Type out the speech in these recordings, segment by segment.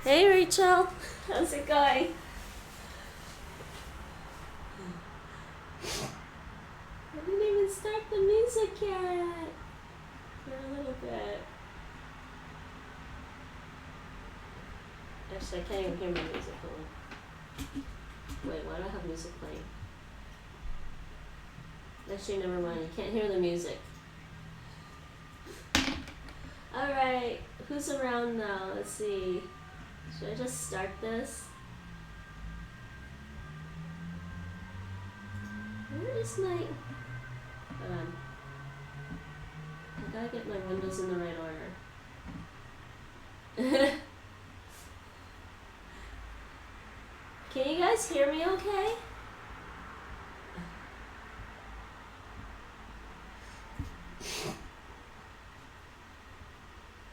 Hey Rachel, how's it going? I didn't even start the music yet. For a little bit. Actually, I can't even hear my music. Hold on. Wait, why do I have music playing? Actually, never mind. You can't hear the music. Alright, who's around now? Let's see. Should I just start this? Where is my... Hold on. I gotta get my windows in the right order. Can you guys hear me okay?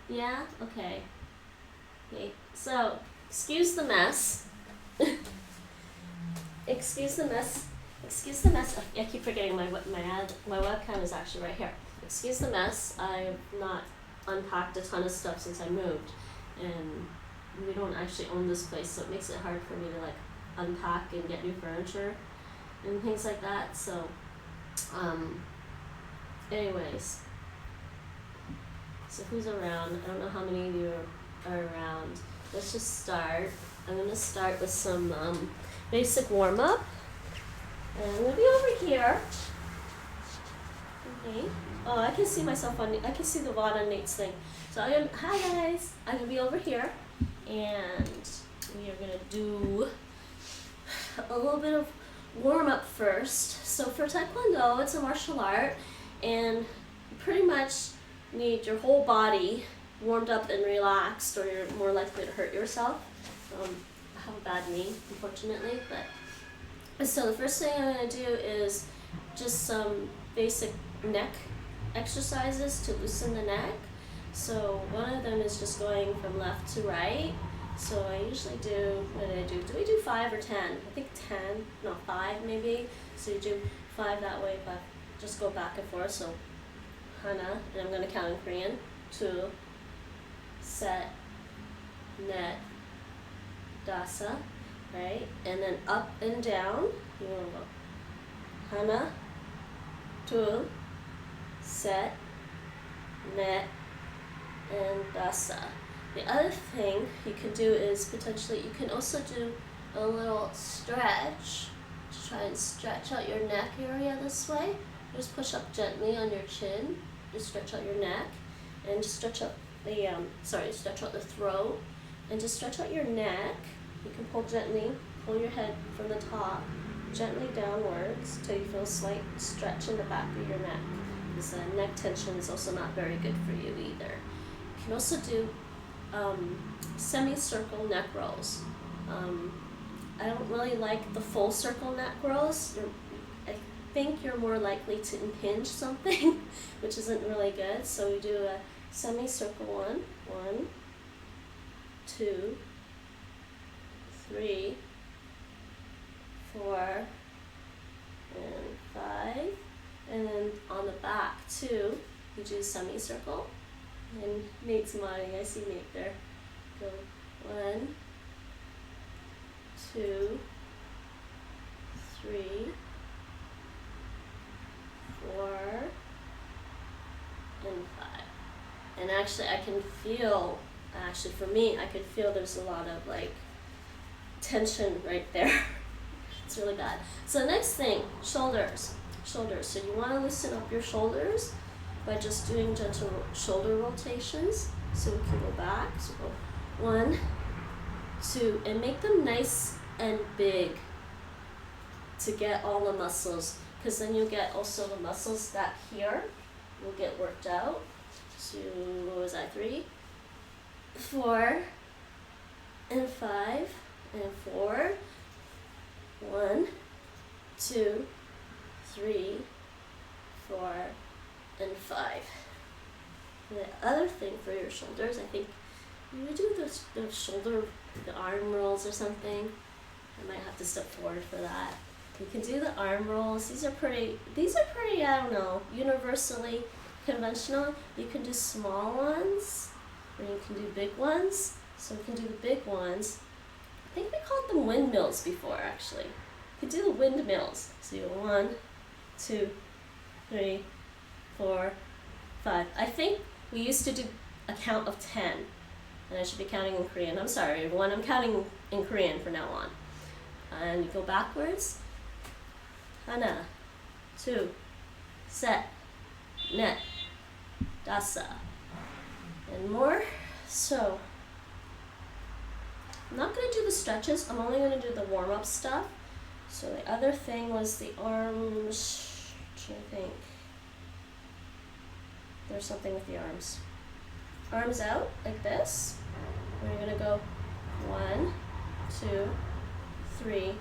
Yeah? Okay. Okay, so, excuse the mess. Excuse the mess. Excuse the mess. I keep forgetting my webcam is actually right here. Excuse the mess. I've not unpacked a ton of stuff since I moved, and we don't actually own this place, so it makes it hard for me to like unpack and get new furniture and things like that. So, anyways, so who's around? I don't know how many of you are around. Let's just start. I'm gonna start with some basic warm up. And I'm gonna be over here. Okay. Oh, I can see myself on. I can see the VOD on Nate's thing. So hi guys. I'm gonna be over here, and we are gonna do a little bit of warm up first. So for Taekwondo, it's a martial art, and you pretty much need your whole body warmed up and relaxed, or you're more likely to hurt yourself. I have a bad knee, unfortunately, but so the first thing I'm going to do is just some basic neck exercises to loosen the neck. So one of them is just going from left to right. So I usually do, what do I do? Do we do 5 or 10? I think 10, no 5 maybe. So you do 5 that way, but just go back and forth. So hana, and I'm going to count in Korean. 2, set, net, dasa, right? And then up and down, you want to go hana, 2, set, net, and dasa. The other thing you can do is potentially, you can also do a little stretch to try and stretch out your neck area this way. Just push up gently on your chin, just stretch out your neck, and just stretch out the, stretch out the throat, and just stretch out your neck. You can pull gently, pull your head from the top, gently downwards till you feel a slight stretch in the back of your neck. Because neck tension is also not very good for you either. You can also do semicircle neck rolls. I don't really like the full circle neck rolls. I think you're more likely to impinge something, which isn't really good. So we do a semicircle 1, 1, 2, 3, 4, and 5, and then on the back 2, you do semicircle. And Nate's nodding. I see Nate there. Go 1, 2, 3, 4, and 5. And actually, I can feel. Actually, for me, I could feel there's a lot of like tension right there. It's really bad. So next thing, shoulders. Shoulders. So you want to loosen up your shoulders by just doing gentle shoulder rotations. So we can go back. So go 1, 2, and make them nice and big to get all the muscles. Because then you'll get also the muscles that here will get worked out. So what was that? 3, 4, and 5, and 4. 1, 2, 3, 4, and 5. And the other thing for your shoulders, I think you would do the shoulder, the arm rolls or something. I might have to step forward for that. You can do the arm rolls. These are pretty, I don't know, universally conventional. You can do small ones, or you can do big ones. So we can do the big ones. I think we called them windmills before, actually. We could do the windmills. So you go 1, 2, 3, 4, 5. I think we used to do a count of 10. And I should be counting in Korean. I'm sorry, everyone. I'm counting in Korean from now on. And you go backwards. 하나, two, 셋, 넷, 다섯. And more. So, I'm not going to do the stretches. I'm only going to do the warm-up stuff. So the other thing was the arms. I'm trying to think. There's something with the arms. Arms out like this. We're going to go 1, 2, 3,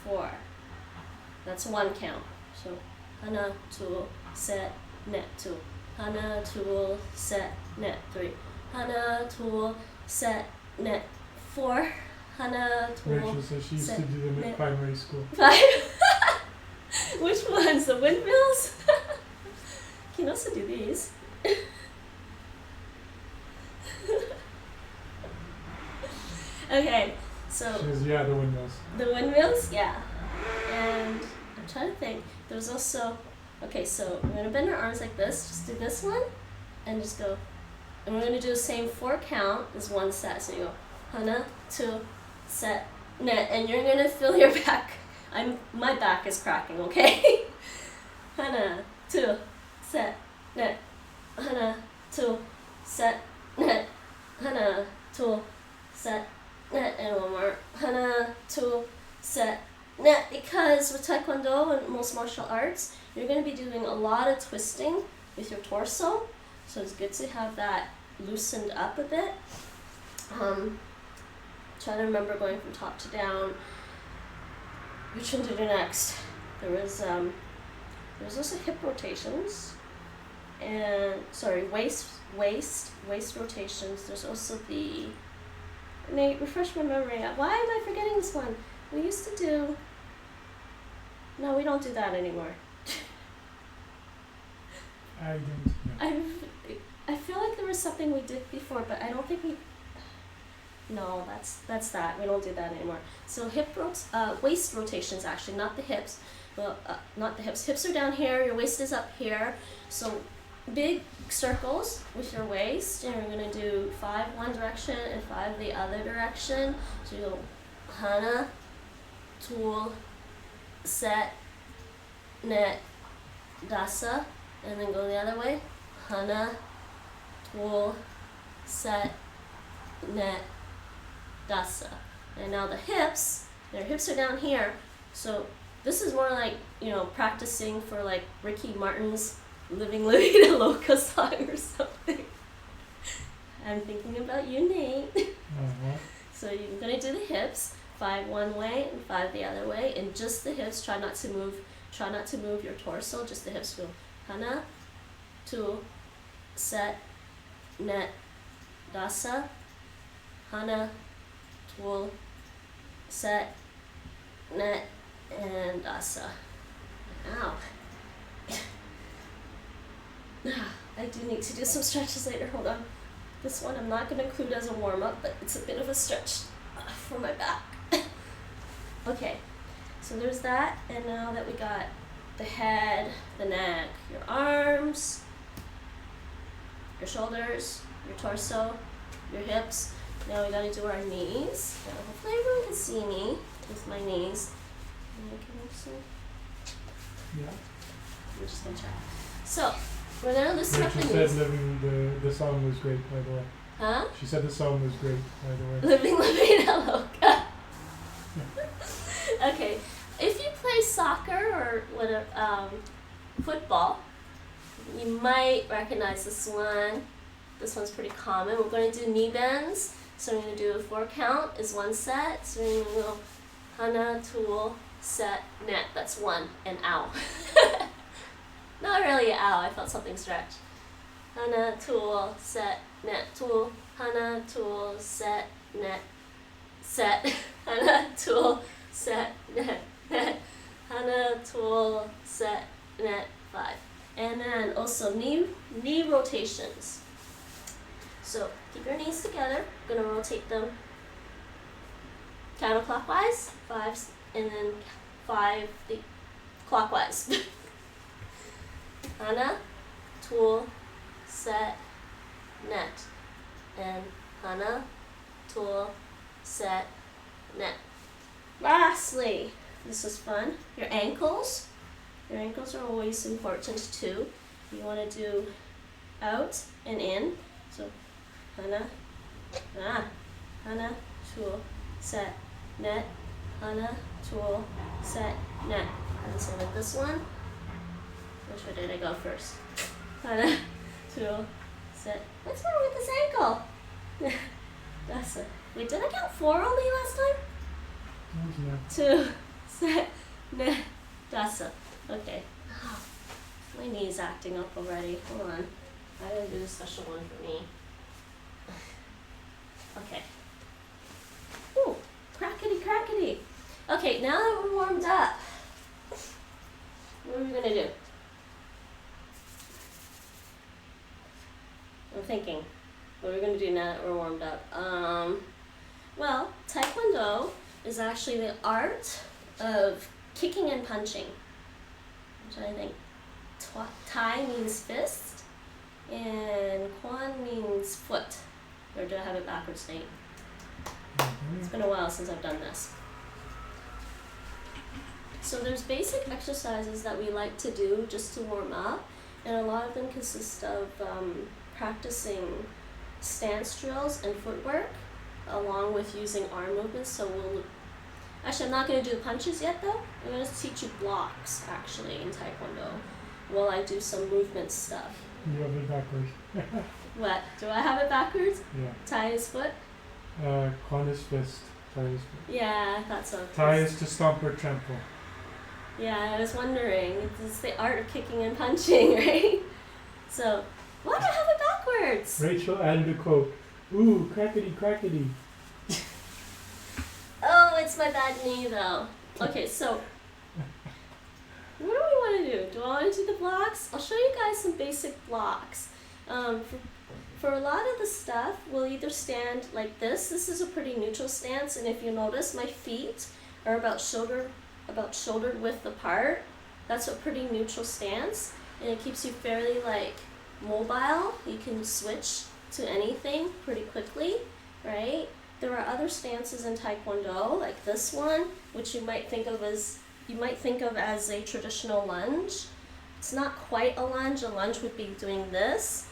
4. That's one count. So 하나, 둘, 셋, 넷, 둘. 하나, 둘, 셋, 넷, 3. 하나, 둘, 셋, 넷, 4. 하나, 둘, Rachel says she used to do them at primary school. 5. Which ones? The windmills? You can also do these. Okay, so She says, yeah, the windmills. the windmills, yeah. And I'm trying to think. There's also, okay, so we're gonna bend our arms like this. Just do this one, and just go. And we're gonna do the same 4 count as one set. So you go, 하나, two, 셋, 넷, and you're gonna feel your back. My back is cracking. Okay. 하나, two, 셋, 넷. 하나, two, 셋, 넷. 하나, two, 셋, 넷, and one more. 하나, two, 셋, 넷. Because with Taekwondo and most martial arts, you're going to be doing a lot of twisting with your torso. So it's good to have that loosened up a bit. Trying to remember going from top to down. Which one to do next? There was also hip rotations, and sorry, waist rotations. There's also the. Nate, refresh my memory. Why am I forgetting this one? We used to do. No, we don't do that anymore. I don't know. I feel like there was something we did before, but I don't think we. No, that's that. We don't do that anymore. So waist rotations actually, not the hips. Well, not the hips. Hips are down here. Your waist is up here. So big circles with your waist, and you're gonna do 5 one direction and 5 the other direction. So you go 하나, 둘, 셋, 넷, 다섯, and then go the other way. 하나, 둘, 셋, 넷, 다섯. And now the hips, their hips are down here. So this is more like, practicing for like Ricky Martin's Living La Vida Loca song or something. I'm thinking about you, Nate. Uh-huh. So you're gonna do the hips, 5 one way and 5 the other way, and just the hips. Try not to move your torso. Just the hips. Go 하나, 둘, 셋, 넷, 다섯. 하나, 둘, 셋, 넷, and 다섯. Ow. I do need to do some stretches later. Hold on. This one I'm not going to include as a warm-up, but it's a bit of a stretch for my back. Okay, so there's that, and now that we got the head, the neck, your arms, your shoulders, your torso, your hips, now we got to do our knees. Now hopefully everyone can see me with my knees. Can you see? Yeah. I'm just going to check. So, we're going to listen up the Rachel knees. said the song was great, by the way. Huh? She said the song was great, by the way. Living La Vida Loca. Okay, if you play soccer or football, you might recognize this one. This one's pretty common. We're going to do knee bends. So we're going to do a 4 count is one set. So we're going to go 하나, 둘, 셋, 넷. That's 1, and ow. Not really ow, I felt something stretch. 하나, 둘, 셋, 넷, 둘. 하나, 둘, 셋, 넷, 셋. 하나, 둘, 셋, 넷, 넷. 하나, 둘, 셋, 넷, 5. And then also knee rotations. So keep your knees together. Gonna rotate them counterclockwise, 5, and then 5 clockwise. Hana, tool, set, net. And hana, tool, set, net. Lastly, this is fun. Your ankles. Your ankles are always important too. You want to do out and in. So hana, hana, tool, set, net, hana, tool, set, net. And so with this one, which way did I go first? Hana, tool, set. What's wrong with this ankle? That's it. Wait, did I count 4 only last time? Yeah. 2, set, net, dasa. Okay. My knee's acting up already. Hold on. I gotta do a special one for me. Okay. Ooh, crackety crackety. Okay, now that we're warmed up, what are we gonna do? I'm thinking, what are we gonna do now that we're warmed up? Well, Taekwondo is actually the art of kicking and punching. I'm trying to think. Tai means fist, and Kwan means foot. Or do I have it backwards, Nate? It's been a while since I've done this. So there's basic exercises that we like to do just to warm up, and a lot of them consist of practicing stance drills and footwork, along with using arm movements. So actually, I'm not going to do the punches yet though. I'm going to teach you blocks actually in Taekwondo while I do some movement stuff. You have it backwards. What? Do I have it backwards? Yeah. Tai is foot? Kwan is fist. Tai is foot. Yeah, I thought so. Tai is to stomp or trample. Yeah, I was wondering. It's the art of kicking and punching, right? So, why do I have it backwards? Rachel added a quote. Ooh, crackety crackety. Oh, it's my bad knee though. Okay, so what do we want to do? Do I want to do the blocks? I'll show you guys some basic blocks. For a lot of the stuff, we'll either stand like this. This is a pretty neutral stance, and if you notice, my feet are about shoulder width apart. That's a pretty neutral stance, and it keeps you fairly like mobile. You can switch to anything pretty quickly, right? There are other stances in Taekwondo, like this one, which you might think of as a traditional lunge. It's not quite a lunge. A lunge would be doing this.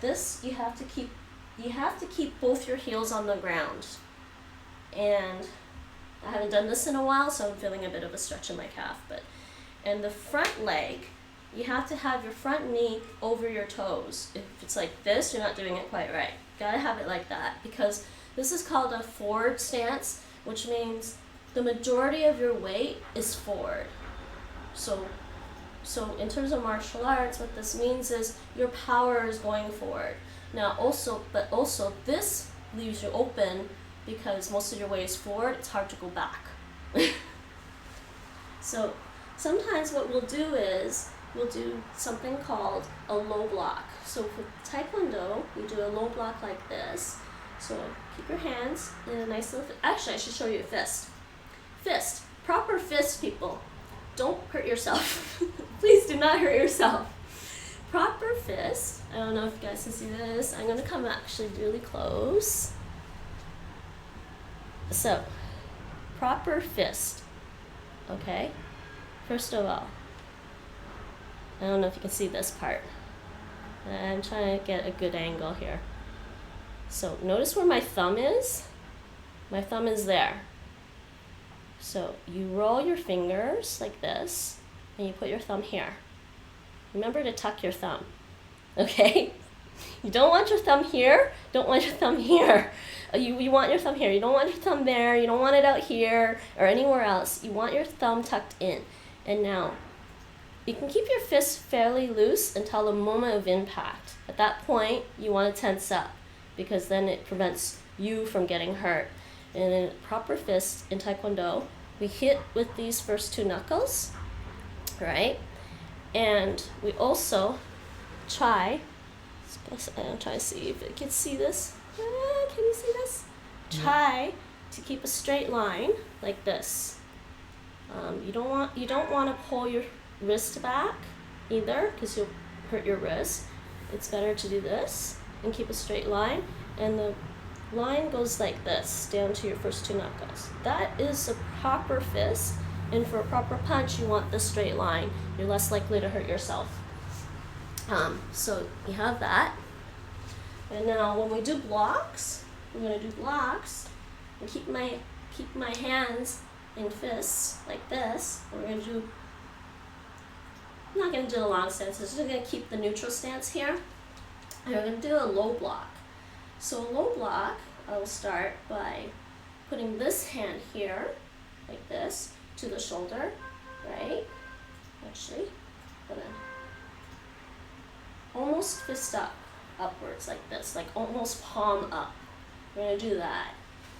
This you have to keep both your heels on the ground. And I haven't done this in a while, so I'm feeling a bit of a stretch in my calf. And the front leg, you have to have your front knee over your toes. If it's like this, you're not doing it quite right. Gotta have it like that, because this is called a forward stance, which means the majority of your weight is forward. So in terms of martial arts, what this means is your power is going forward. Now also this leaves you open because most of your weight is forward, it's hard to go back. So sometimes what we'll do is we'll do something called a low block. So for Taekwondo, we do a low block like this. So keep your hands in a nice little actually I should show you a fist. Fist. Proper fist, people. Don't hurt yourself. Please do not hurt yourself. Proper fist. I don't know if you guys can see this. I'm gonna come actually really close. So, proper fist. Okay? First of all, I don't know if you can see this part. I'm trying to get a good angle here. So notice where my thumb is. My thumb is there. So you roll your fingers like this, and you put your thumb here. Remember to tuck your thumb, okay? You don't want your thumb here, don't want your thumb here. You want your thumb here, you don't want your thumb there, you don't want it out here or anywhere else. You want your thumb tucked in. And now, you can keep your fist fairly loose until the moment of impact. At that point, you want to tense up, because then it prevents you from getting hurt. And in a proper fist in Taekwondo, we hit with these first 2 knuckles, right? And we also try I'm trying to see if it can see this. Can you see this? Try to keep a straight line like this. You don't want to pull your wrist back either, because you'll hurt your wrist. It's better to do this and keep a straight line, and the line goes like this down to your first two knuckles. That is a proper fist, and for a proper punch you want this straight line. You're less likely to hurt yourself. So you have that. And now when we do blocks, we're going to do blocks and keep my hands in fists like this. We're going to do, I'm not going to do a long stance, I'm just going to keep the neutral stance here. And we're going to do a low block. So a low block, I will start by putting this hand here, like this, to the shoulder, right? Actually, I'm going to almost fist up, upwards like this, like almost palm up. We're going to do that.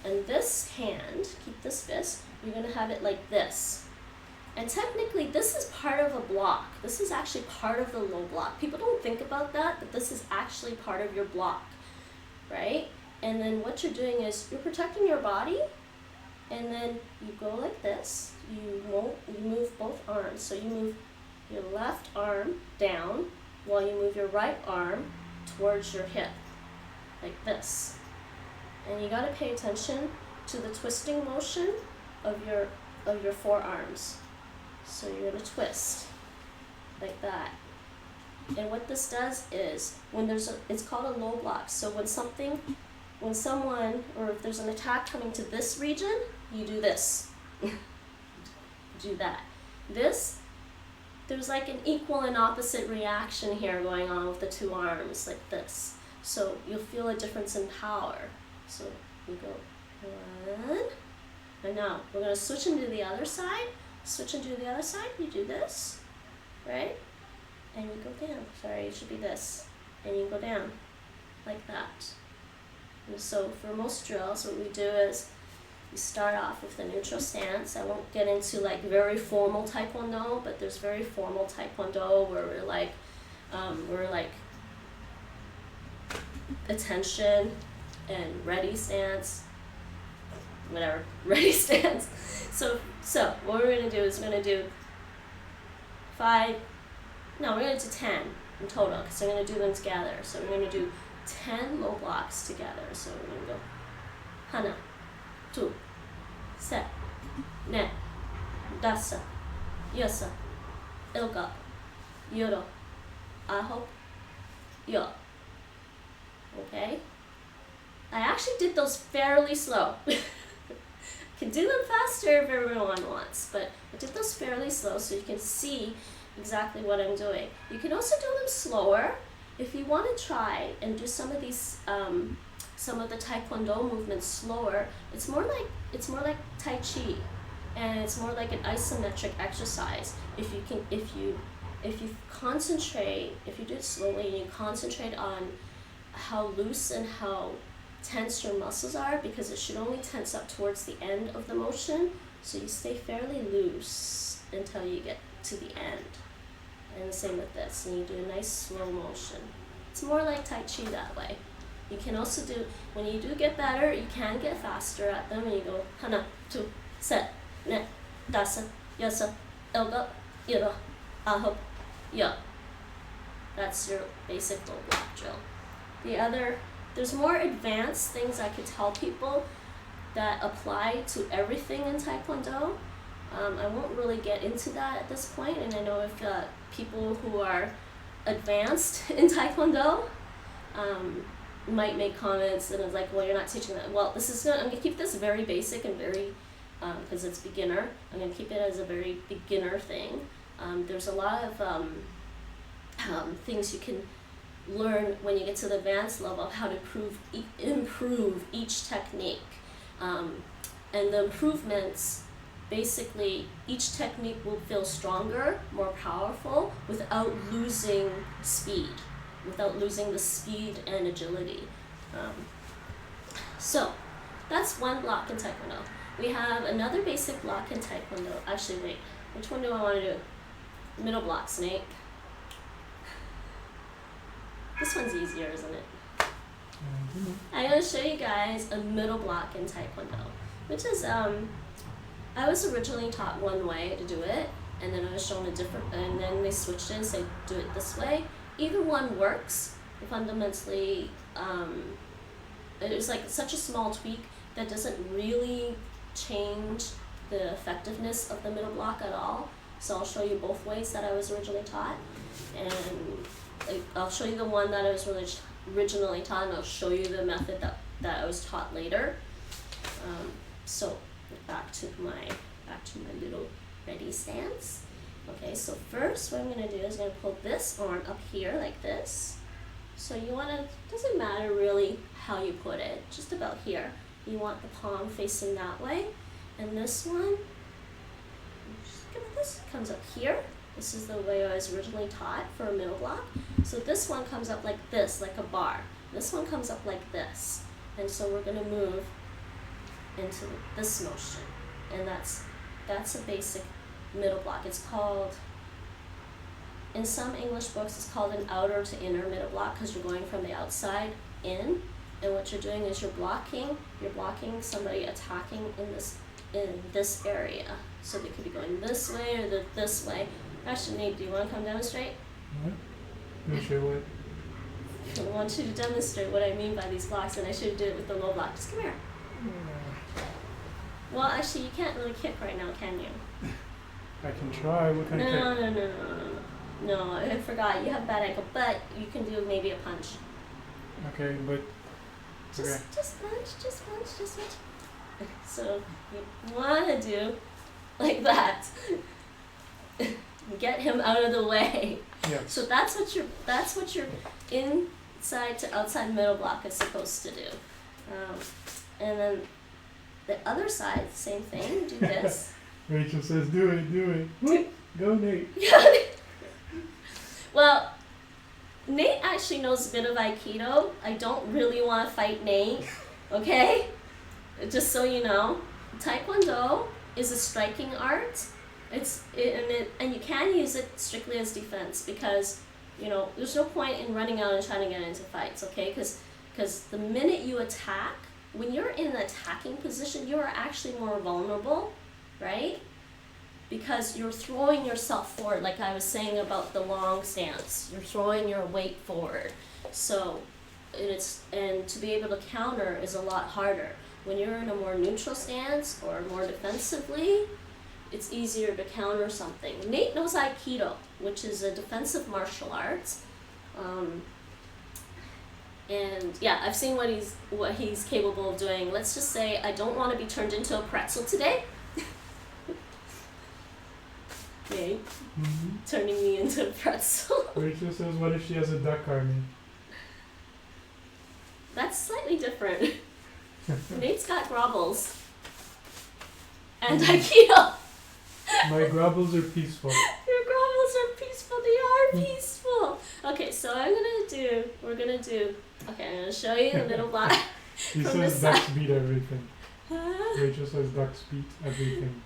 And this hand, keep this fist, you're going to have it like this. And technically, this is part of a block. This is actually part of the low block. People don't think about that, but this is actually part of your block, right? And then what you're doing is you're protecting your body, and then you go like this. You move both arms. So you move your left arm down while you move your right arm towards your hip, like this. And you got to pay attention to the twisting motion of your forearms. So you're going to twist like that. And what this does is, when it's called a low block. So when someone, or if there's an attack coming to this region, you do this. Do that. There's like an equal and opposite reaction here going on with the two arms, like this. So you'll feel a difference in power. So we go one, and now we're going to switch into the other side. Switch into the other side, you do this, right? And you go down. Sorry, it should be this. And you go down, like that. And so for most drills, what we do is we start off with the neutral stance. I won't get into like very formal Taekwondo, but there's very formal Taekwondo where we're like attention and ready stance, whatever, ready stance. So what we're going to do is we're going to do we're going to do 10 in total, because we're going to do them together. So we're going to do 10 low blocks together. So we're going to go hana, tu, set, ne, dasa, yasa, ilga, yoro, aho, yo. Okay? I actually did those fairly slow. Can do them faster if everyone wants, but I did those fairly slow so you can see exactly what I'm doing. You can also do them slower if you want to try and do some of these, some of the Taekwondo movements slower. It's more like Tai Chi, and it's more like an isometric exercise. If you concentrate, if you do it slowly and you concentrate on how loose and how tense your muscles are, because it should only tense up towards the end of the motion, so you stay fairly loose until you get to the end. And the same with this, and you do a nice slow motion. It's more like Tai Chi that way. You can also do, when you do get better, you can get faster at them, and you go hana, tu, set, ne, dasa, yasa, ilga, ira, aho, ya. That's your basic low block drill. There's more advanced things I could tell people that apply to everything in Taekwondo. I won't really get into that at this point, and I know if people who are advanced in Taekwondo might make comments and it's like, well, you're not teaching that. Well, I'm going to keep this very basic and very, because it's beginner, I'm going to keep it as a very beginner thing. There's a lot of things you can learn when you get to the advanced level, how to improve each technique. And the improvements, basically, each technique will feel stronger, more powerful, without losing speed, without losing the speed and agility. So that's one block in Taekwondo. We have another basic block in Taekwondo. Actually, wait, which one do I want to do? Middle block, snake. This one's easier, isn't it? Mhm. I'm going to show you guys a middle block in Taekwondo, which is, I was originally taught one way to do it, and then I was shown a different, and then they switched it and said do it this way. Either one works. Fundamentally, it was like such a small tweak that doesn't really change the effectiveness of the middle block at all. So I'll show you both ways that I was originally taught, and I'll show you the one that I was originally taught, and I'll show you the method that I was taught later. So back to my little ready stance. Okay, so first what I'm going to do is I'm going to pull this arm up here like this. So you want to, doesn't matter really how you put it, just about here. You want the palm facing that way. And this one, just look at this, comes up here. This is the way I was originally taught for a middle block. So this one comes up like this, like a bar. This one comes up like this. And so we're going to move into this motion. And that's a basic middle block. It's called, in some English books, it's called an outer to inner middle block because you're going from the outside in, and what you're doing is you're blocking somebody attacking in this area. So they could be going this way or this way. Actually, Nate, do you want to come demonstrate? What? You sure what? I want you to demonstrate what I mean by these blocks, and I should do it with the low block. Just come here. Well, actually, you can't really kick right now, can you? I can try. What kind of kick? No, I forgot. You have bad ankle, but you can do maybe a punch. Okay, but okay. Just punch. So you want to do like that. Get him out of the way. Yes. So that's what your inside to outside middle block is supposed to do. And then the other side, same thing. Do this. Rachel says, "Do it." Whoop. Go, Nate. Well, Nate actually knows a bit of Aikido. I don't really want to fight Nate, okay? Just so you know. Taekwondo is a striking art. And you can use it strictly as defense because, there's no point in running out and trying to get into fights, okay? Because the minute you attack, when you're in an attacking position, you are actually more vulnerable, right? Because you're throwing yourself forward, like I was saying about the long stance. You're throwing your weight forward. So and to be able to counter is a lot harder. When you're in a more neutral stance or more defensively, it's easier to counter something. Nate knows Aikido, which is a defensive martial arts. And yeah, I've seen what he's capable of doing. Let's just say I don't want to be turned into a pretzel today. Nate, turning me into a pretzel. Rachel says, "What if she has a duck army?" That's slightly different. Nate's got grobbles. And Aikido. My grobbles are peaceful. Your grobbles are peaceful. They are peaceful. Okay, so we're gonna do, I'm gonna show you the middle block. He says ducks beat everything. Rachel says ducks beat everything.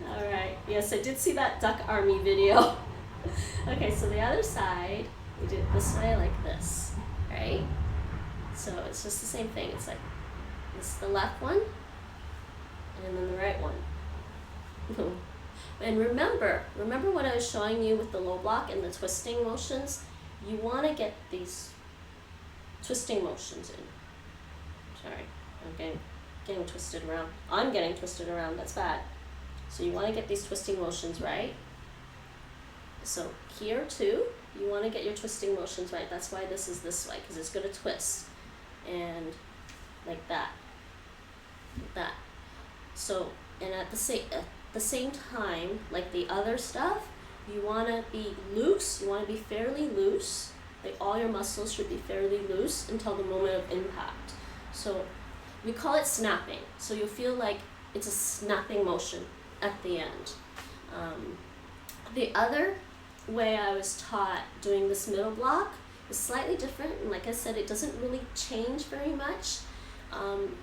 Alright, yes, I did see that duck army video. Okay, so the other side, we do it this way like this, right? So it's just the same thing. It's like, this is the left one, and then the right one. And remember what I was showing you with the low block and the twisting motions? You want to get these twisting motions in. Sorry, I'm getting twisted around. I'm getting twisted around, that's bad. So you want to get these twisting motions right. So here too, you want to get your twisting motions right. That's why this is this way, because it's going to twist. And like that. Like that. So, and at the same time, like the other stuff, you want to be loose. You want to be fairly loose. Like all your muscles should be fairly loose until the moment of impact. So we call it snapping. So you'll feel like it's a snapping motion at the end. The other way I was taught doing this middle block is slightly different. And like I said, it doesn't really change very much.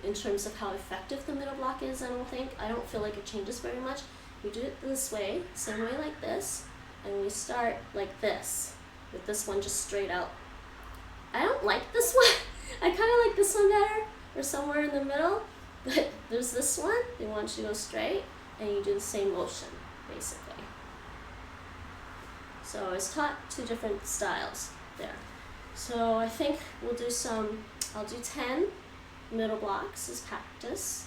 In terms of how effective the middle block is, I don't feel like it changes very much. We do it this way, same way like this, and we start like this, with this one just straight out. I don't like this one. I kind of like this one better, or somewhere in the middle. But there's this one. They want you to go straight, and you do the same motion, basically. So I was taught 2 different styles there. So I think we'll do I'll do 10 middle blocks as practice.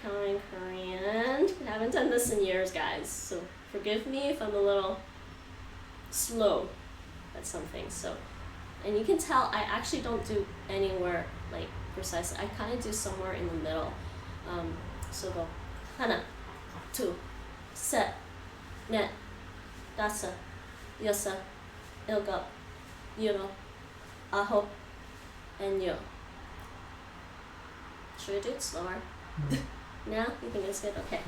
Counting Korean. I haven't done this in years, guys, so forgive me if I'm a little slow at something. So, and you can tell I actually don't do anywhere like precisely. I kind of do somewhere in the middle. So go 하나, 둘, 셋, 넷, 다섯, 여섯, 일곱, 여덟, 아홉, and 열. Should I do it slower? Now? You think it's good? Okay.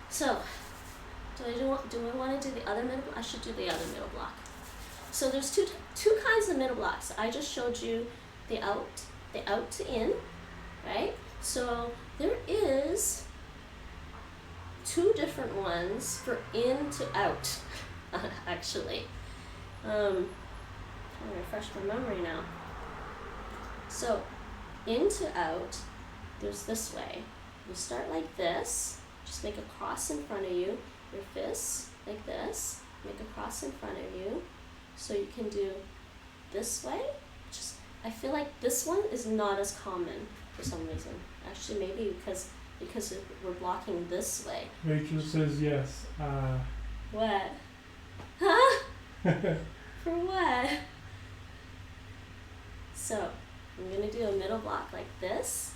So, do I want to do the other middle block? I should do the other middle block. So there's two kinds of middle blocks. I just showed you the out to in, right? So there is 2 different ones for in to out, actually. I'm trying to refresh my memory now. So, in to out, there's this way. You start like this, just make a cross in front of you, your fists like this, make a cross in front of you. So you can do this way. I feel like this one is not as common for some reason. Actually, maybe because we're blocking this way. Rachel says yes. What? Huh? For what? So, I'm going to do a middle block like this,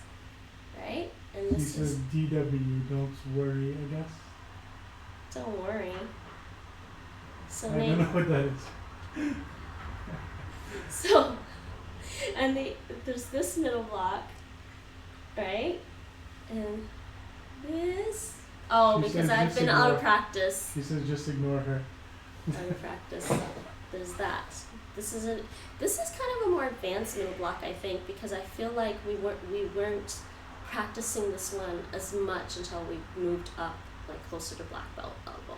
right? And He this says is, DW, don't worry, I guess. don't worry. So I don't know what that is. So, and there's this middle block, right? And this. Oh, She because said I've just been out of ignore. practice. He says just ignore her. Out of practice. There's that. This is kind of a more advanced middle block, I think, because I feel like we weren't practicing this one as much until we moved up, like closer to black belt level.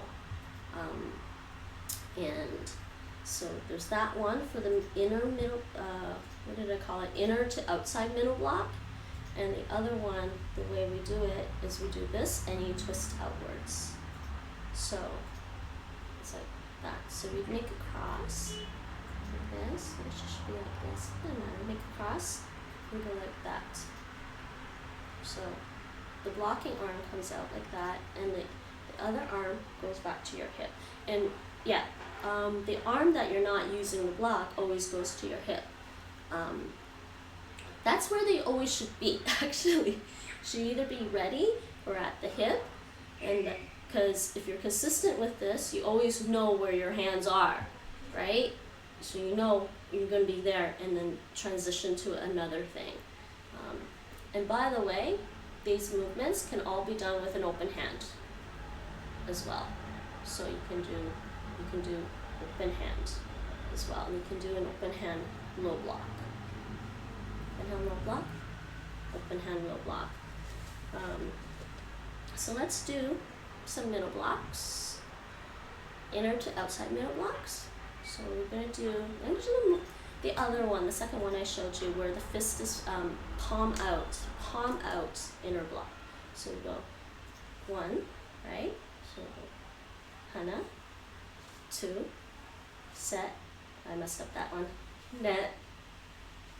And so there's that one for the inner middle, what did I call it? Inner to outside middle block. And the other one, the way we do it is we do this and you twist outwards. So it's like that. So we'd make a cross like this. It should be like this. Doesn't matter. Make a cross and go like that. So the blocking arm comes out like that, and the other arm goes back to your hip. And yeah, the arm that you're not using the block always goes to your hip. That's where they always should be, actually. Should either be ready or at the hip, and because if you're consistent with this, you always know where your hands are, right? So you know you're going to be there and then transition to another thing. And by the way, these movements can all be done with an open hand as well. So you can do open hand as well, and you can do an open hand low block. Open hand low block, open hand low block. So let's do some middle blocks, inner to outside middle blocks. So we're going to do the other one, the second one I showed you, where the fist is palm out inner block. So we go 1, right? So we go hana, 2, set, I messed up that one, net,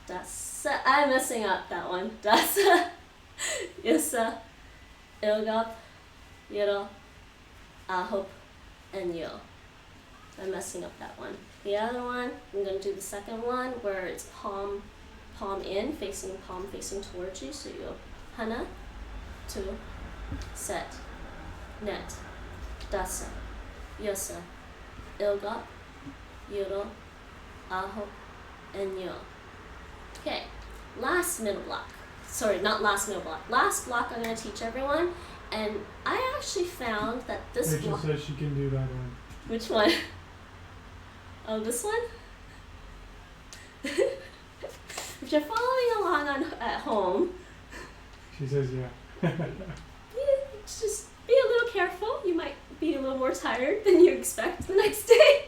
dasa, I'm messing up that one, dasa, yasa, ilgop, yero, ahop, and yo. I'm messing up that one. The other one, I'm going to do the second one where it's palm in, palm facing towards you. So you go hana, 2, set, net, dasa, yasa, ilgop, yoro, aho, and yo. Okay, last middle block. Sorry, not last middle block. Last block I'm going to teach everyone. And I actually found that this Rachel block... says she can do that one. Which one? Oh, this one? If you're following along at home, She says yeah. just be a little careful. You might be a little more tired than you expect the next day.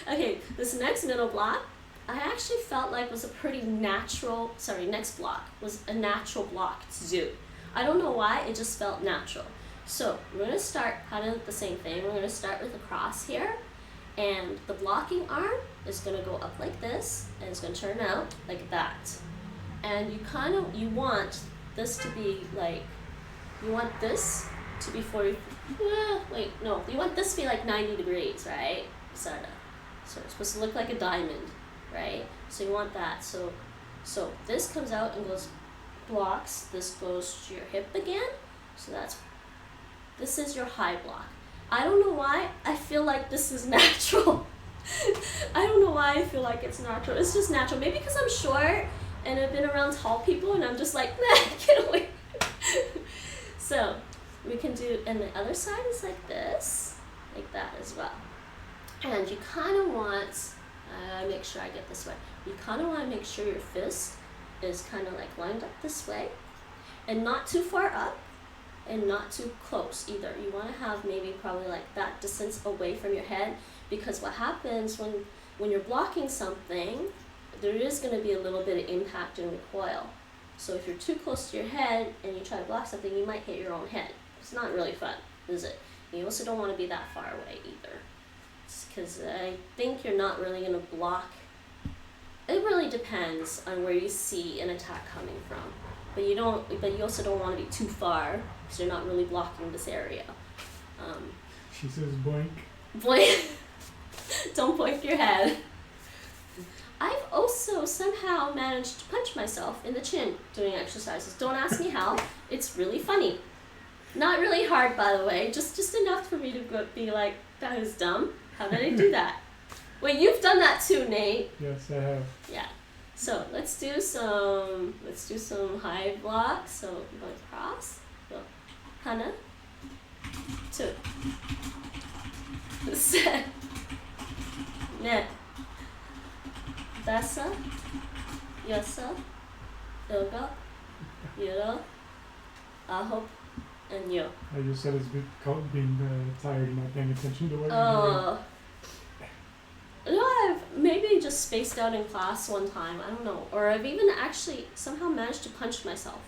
Okay, this next middle block I actually felt like was a pretty natural, next block was a natural block to do. I don't know why, it just felt natural. So we're going to start kind of the same thing. We're going to start with a cross here, and the blocking arm is going to go up like this, and it's going to turn out like that. And you want this to be like, you want this to be 40, you want this to be like 90 degrees, right? So it's supposed to look like a diamond, right? So you want that. So this comes out and goes, blocks, this goes to your hip again. So this is your high block. I don't know why I feel like this is natural. I don't know why I feel like it's natural. It's just natural. Maybe because I'm short and I've been around tall people and I'm just like, nah, get away. So we can do, and the other side is like this, like that as well. And you kind of want, make sure I get this way. You kind of want to make sure your fist is kind of like lined up this way and not too far up and not too close either. You want to have maybe probably like that distance away from your head, because what happens when you're blocking something, there is going to be a little bit of impact and recoil. So if you're too close to your head and you try to block something, you might hit your own head. It's not really fun, is it? You also don't want to be that far away either, because I think you're not really going to block. It really depends on where you see an attack coming from, but you also don't want to be too far, because you're not really blocking this area. She says boink. Boink. Don't boink your head. I've also somehow managed to punch myself in the chin doing exercises. Don't ask me how. It's really funny. Not really hard, by the way. Just enough for me to be like, that was dumb. How did I do that? Wait, you've done that too, Nate. Yes, I have. Yeah. So let's do some high blocks. So I'm going cross. So Hana. 2. Set. Net. Dasa. Yasa. Ilga. Yura. Ahop. And yo. I just said it's being tired and not paying attention to what you're Oh. No, I've maybe just spaced out in class one time. I don't know. Or I've even actually somehow managed to punch myself.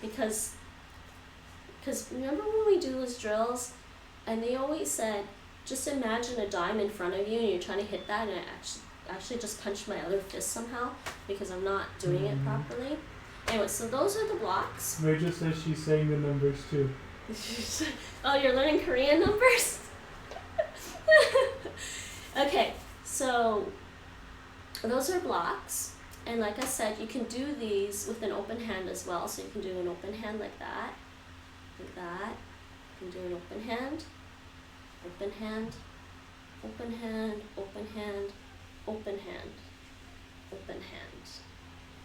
because remember when we do those drills, and they always said, just imagine a dime in front of you and you're trying to hit that, and I actually just punched my other fist somehow because I'm not doing it properly. Anyway, so those are the blocks. Rachel says she's saying the numbers too. Oh, you're learning Korean numbers? Okay, so those are blocks. And like I said, you can do these with an open hand as well. So you can do an open hand like that. Like that. You can do an open hand. Open hand. Open hand. Open hand. Open hand. Open hand.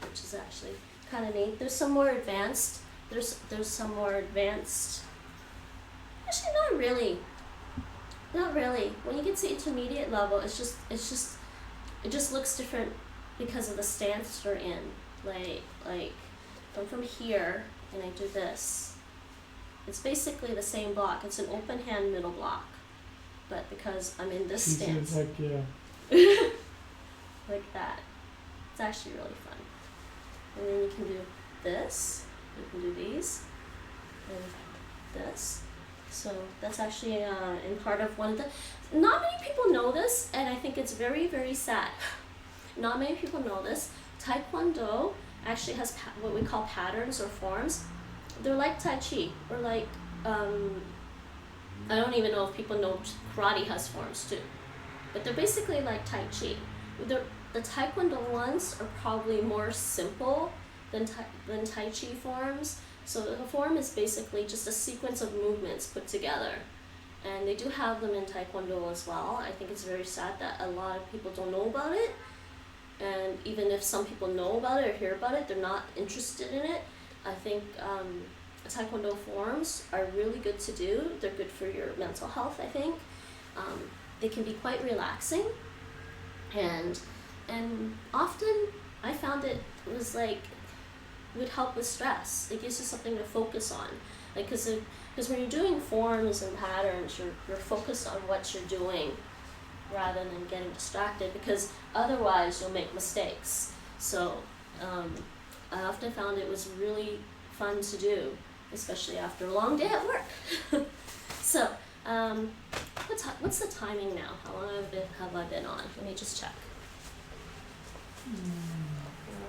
Which is actually kind of neat. There's some more advanced. There's some more advanced. Actually, not really. Not really. When you get to intermediate level, it just looks different because of the stance you're in. Like if I'm from here and I do this, it's basically the same block. It's an open hand middle block, but because I'm in this stance, like yeah, like that, it's actually really fun. And then you can do this. You can do these and this. So that's actually in part of one of the. Not many people know this, and I think it's very, very sad. Not many people know this. Taekwondo actually has what we call patterns or forms. They're like Tai Chi, or like I don't even know if people know karate has forms too, but they're basically like Tai Chi. The Taekwondo ones are probably more simple than Tai Chi forms. So the form is basically just a sequence of movements put together. And they do have them in Taekwondo as well. I think it's very sad that a lot of people don't know about it. And even if some people know about it or hear about it, they're not interested in it. I think Taekwondo forms are really good to do. They're good for your mental health, I think. They can be quite relaxing. And often I found it was like, would help with stress. It gives you something to focus on. Like, because when you're doing forms and patterns, you're focused on what you're doing. rather than getting distracted, because otherwise you'll make mistakes. So I often found it was really fun to do, especially after a long day at work. So what's the timing now? How long have I been on? Let me just check.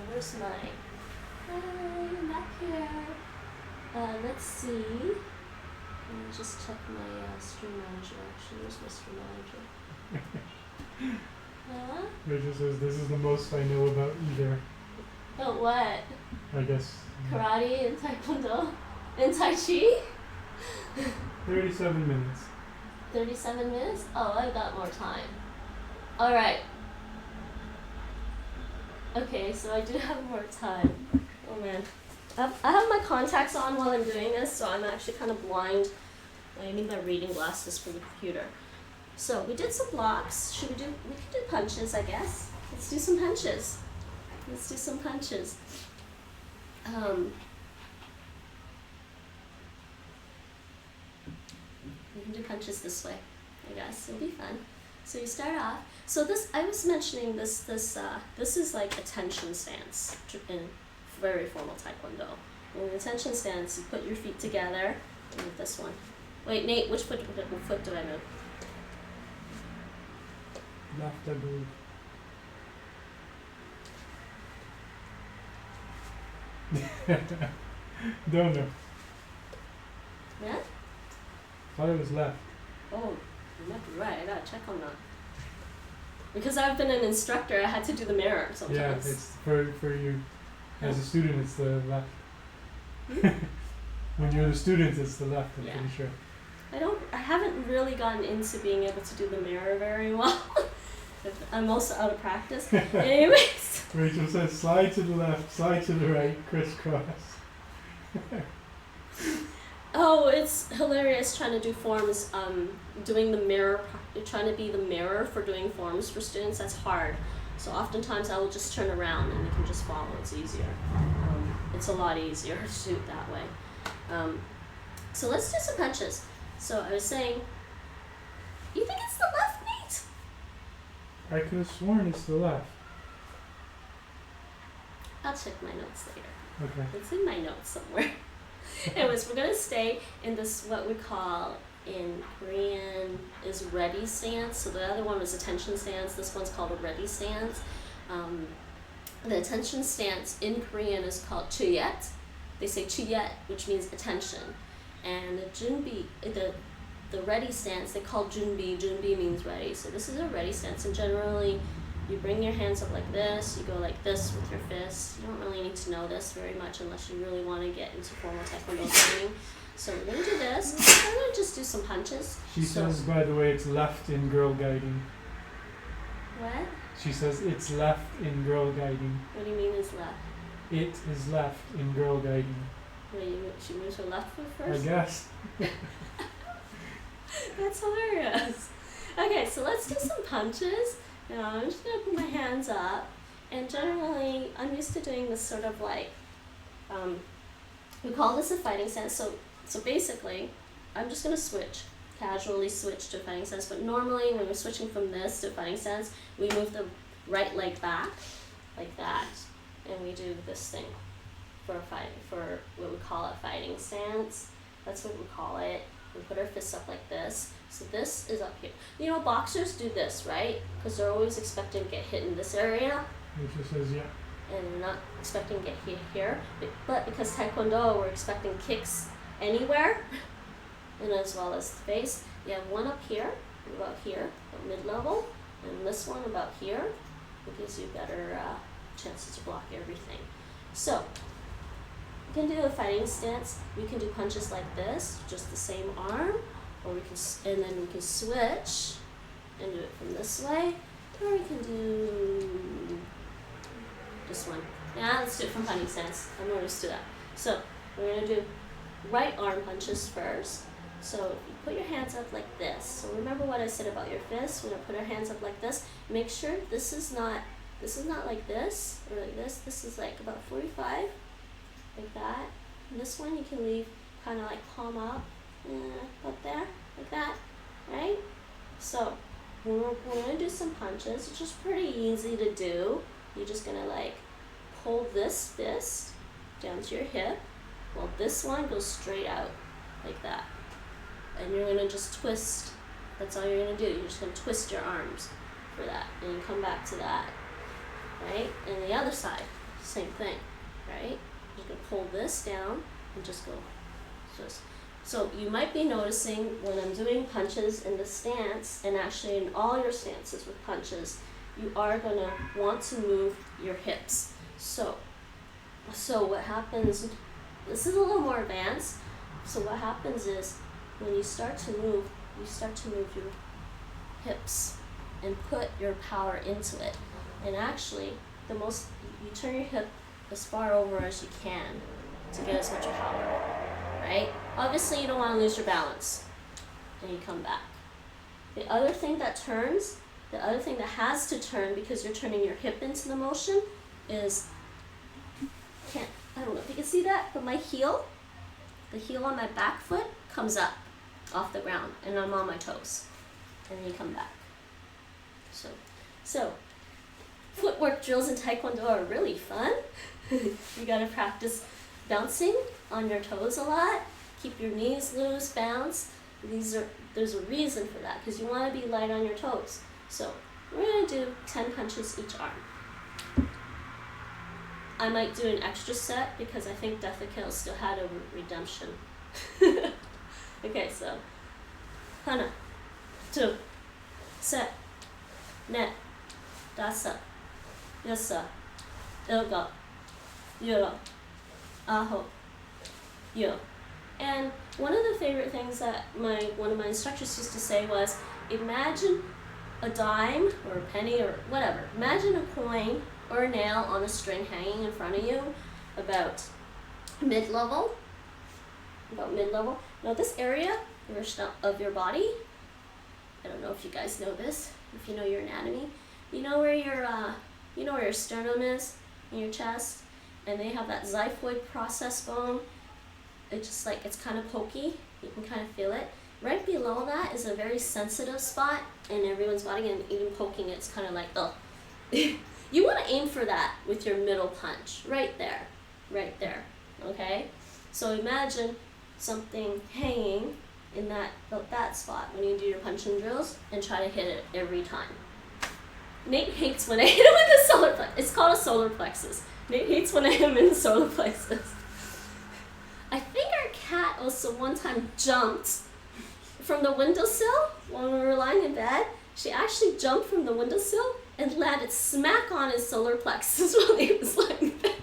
Where's my back here? Let's see. Let me just check my stream manager. Actually, where's my stream manager? Rachel says this is the most I know about either. About what? I guess. Karate and Taekwondo and Tai Chi? 37 minutes. 37 minutes? Oh, I've got more time. Alright. Okay, so I do have more time. Oh man. I have my contacts on while I'm doing this, so I'm actually kind of blind. I need my reading glasses for the computer. So we did some blocks. We can do punches, I guess. Let's do some punches. We can do punches this way, I guess. It'll be fun. So you start off. So this, I was mentioning this is like a tension stance in very formal Taekwondo. In the tension stance, you put your feet together. Move this one. Wait, Nate, which foot do I move? Left, I believe. Don't know. Yeah? Thought it was left. Oh, you might be right. I gotta check on that. Because I've been an instructor, I had to do the mirror sometimes. Yeah, it's for you. As a student, it's the left. When you're the student, it's the left, I'm pretty sure. I haven't really gotten into being able to do the mirror very well. I'm also out of practice. Anyways. Rachel says, slide to the left, slide to the right, crisscross. Oh, it's hilarious trying to do forms, doing the mirror, trying to be the mirror for doing forms for students. That's hard. So oftentimes I will just turn around and they can just follow. It's easier. It's a lot easier to do it that way. So let's do some punches. So I was saying, you think it's the left, Nate? I could have sworn it's the left. I'll check my notes later. Okay. It's in my notes somewhere. Anyways, we're going to stay in this, what we call in Korean is ready stance. So the other one was attention stance. This one's called a ready stance. The attention stance in Korean is called chuyet. They say chuyet, which means attention. And the junbi, the ready stance, they call junbi. Junbi means ready. So this is a ready stance. And generally, you bring your hands up like this, you go like this with your fists. You don't really need to know this very much unless you really want to get into formal Taekwondo training. So we're going to do this. I'm going to just do some punches. She says, by the way, it's left in girl guiding. What? She says it's left in girl guiding. What do you mean is left? It is left in girl guiding. She moves her left foot first? I guess. That's hilarious. Okay, so let's do some punches. Now I'm just going to put my hands up. And generally, I'm used to doing this sort of like, we call this a fighting stance. So basically, I'm just going to casually switch to a fighting stance. But normally, when we're switching from this to a fighting stance, we move the right leg back, like that. And we do this thing for what we call a fighting stance. That's what we call it. We put our fists up like this. So this is up here. You know, boxers do this, right? Because they're always expecting to get hit in this area. Rachel says, yeah. And they're not expecting to get hit here. But because Taekwondo, we're expecting kicks anywhere. And as well as the face. You have one up here, about here, at mid-level. And this one about here. It gives you better chances to block everything. So, we can do a fighting stance. We can do punches like this, just the same arm, or and then we can switch and do it from this way, or we can do this one. Yeah, let's do it from fighting stance. I'm more used to that. So we're gonna do right arm punches first. So you put your hands up like this. So remember what I said about your fists. We're gonna put our hands up like this. Make sure this is not like this or like this. This is like about 45. Like that. And this one you can leave kind of like palm up, up there, like that, right? So we're gonna do some punches, which is pretty easy to do. You're just gonna like pull this fist down to your hip, while this one goes straight out like that. And you're gonna just twist. That's all you're gonna do. You're just gonna twist your arms for that, and you come back to that, right? And the other side, same thing, right? You're gonna pull this down and just go. So you might be noticing when I'm doing punches in the stance, and actually in all your stances with punches, you are gonna want to move your hips. So what happens? This is a little more advanced. So what happens is when you start to move your hips and put your power into it. And actually, you turn your hip as far over as you can to get as much power, right? Obviously, you don't want to lose your balance, and you come back. The other thing that has to turn because you're turning your hip into the motion is, I don't know if you can see that, but the heel on my back foot comes up off the ground, and I'm on my toes, and then you come back. So footwork drills in Taekwondo are really fun. You gotta practice bouncing on your toes a lot. Keep your knees loose, bounce. There's a reason for that, because you want to be light on your toes. So we're gonna do 10 punches each arm. I might do an extra set because I think Death of Kill still had a redemption. Okay, so Hana, 2, set, net, dasa, yasa, ilga, yura, aho, yo. And one of the favorite things that one of my instructors used to say was, imagine a dime or a penny or whatever. Imagine a coin or a nail on a string hanging in front of you about mid-level. Now this area of your body, I don't know if you guys know this, if you know your anatomy, you know where your sternum is in your chest, and they have that xiphoid process bone. It's just like, it's kind of pokey, you can kind of feel it. Right below that is a very sensitive spot in everyone's body, and even poking it's kind of like, oh. You want to aim for that with your middle punch, right there, okay? So imagine something hanging in that spot when you do your punching drills, and try to hit it every time. Nate hates when I hit him in the solar plexus. It's called a solar plexus. Nate hates when I hit him in the solar plexus. I think our cat also one time jumped from the windowsill when we were lying in bed. She actually jumped from the windowsill and landed smack on his solar plexus while he was lying there.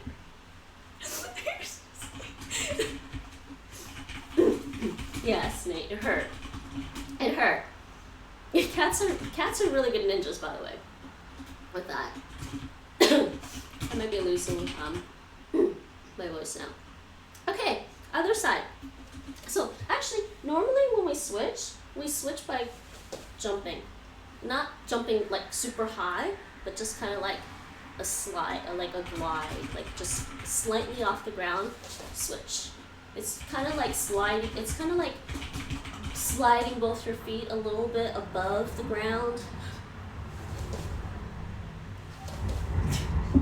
Yes, Nate, it hurt. It hurt. Cats are really good ninjas, by the way, with that. I might be losing my voice now. Okay, other side. So actually, normally when we switch by jumping. Not jumping like super high, but just kind of like a slide, or like a glide, like just slightly off the ground, switch. It's kind of like sliding, sliding both your feet a little bit above the ground.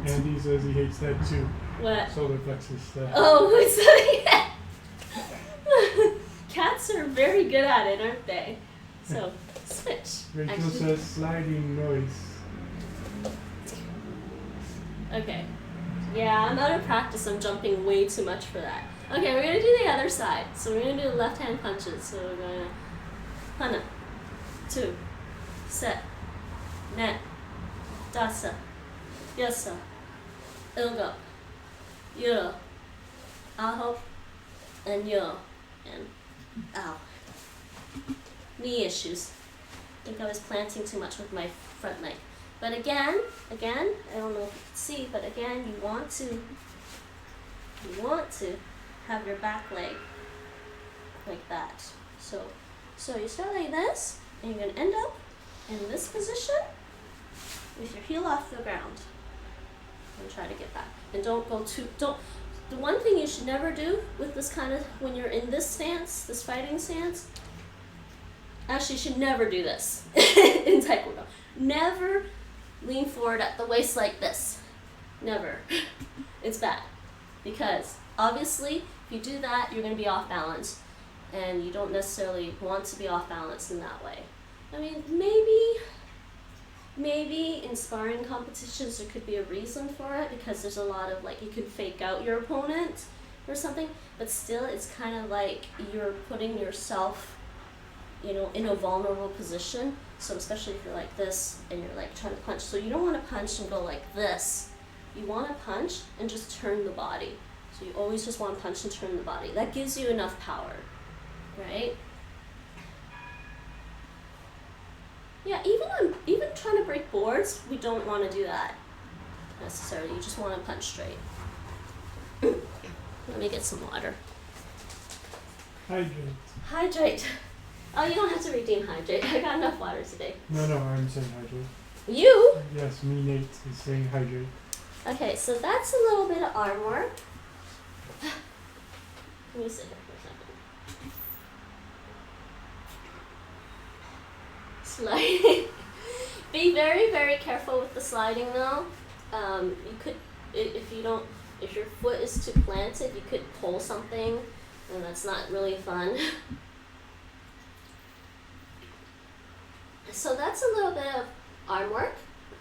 Andy says he hates that too. What? Solar plexus stuff. Oh, it's yeah. Cats are very good at it, aren't they? So, switch. Rachel says sliding noise. Okay. Yeah, I'm out of practice. I'm jumping way too much for that. Okay, we're gonna do the other side. So we're gonna do left hand punches. So we're gonna Hana, 2, set, net, dasa, yasa, ilga, yura, aho, and yo, and ow. Knee issues. I think I was planting too much with my front leg. But again, I don't know if you can see, but again, you want to have your back leg like that. So you start like this, and you're gonna end up in this position with your heel off the ground. And try to get back. And don't go the one thing you should never do with this kind of, when you're in this stance, this fighting stance, Actually, you should never do this in Taekwondo. Never lean forward at the waist like this. Never. It's bad. Because obviously, if you do that, you're going to be off balance. And you don't necessarily want to be off balance in that way. I mean, maybe in sparring competitions there could be a reason for it, because there's a lot of like, you could fake out your opponent or something, but still it's kind of like you're putting yourself, you know, in a vulnerable position. So especially if you're like this and you're like trying to punch, so you don't want to punch and go like this. You want to punch and just turn the body. So you always just want to punch and turn the body. That gives you enough power, right? Yeah, even trying to break boards, we don't want to do that necessarily. You just want to punch straight. Let me get some water. Hydrate. Hydrate. Oh, you don't have to redeem hydrate. I got enough water today. No, I'm saying hydrate. You? Yes, me, Nate, is saying hydrate. Okay, so that's a little bit of arm work. Let me sit here for a second. Sliding. Be very, very careful with the sliding though. You could, if your foot is too planted, you could pull something, and that's not really fun. So that's a little bit of arm work,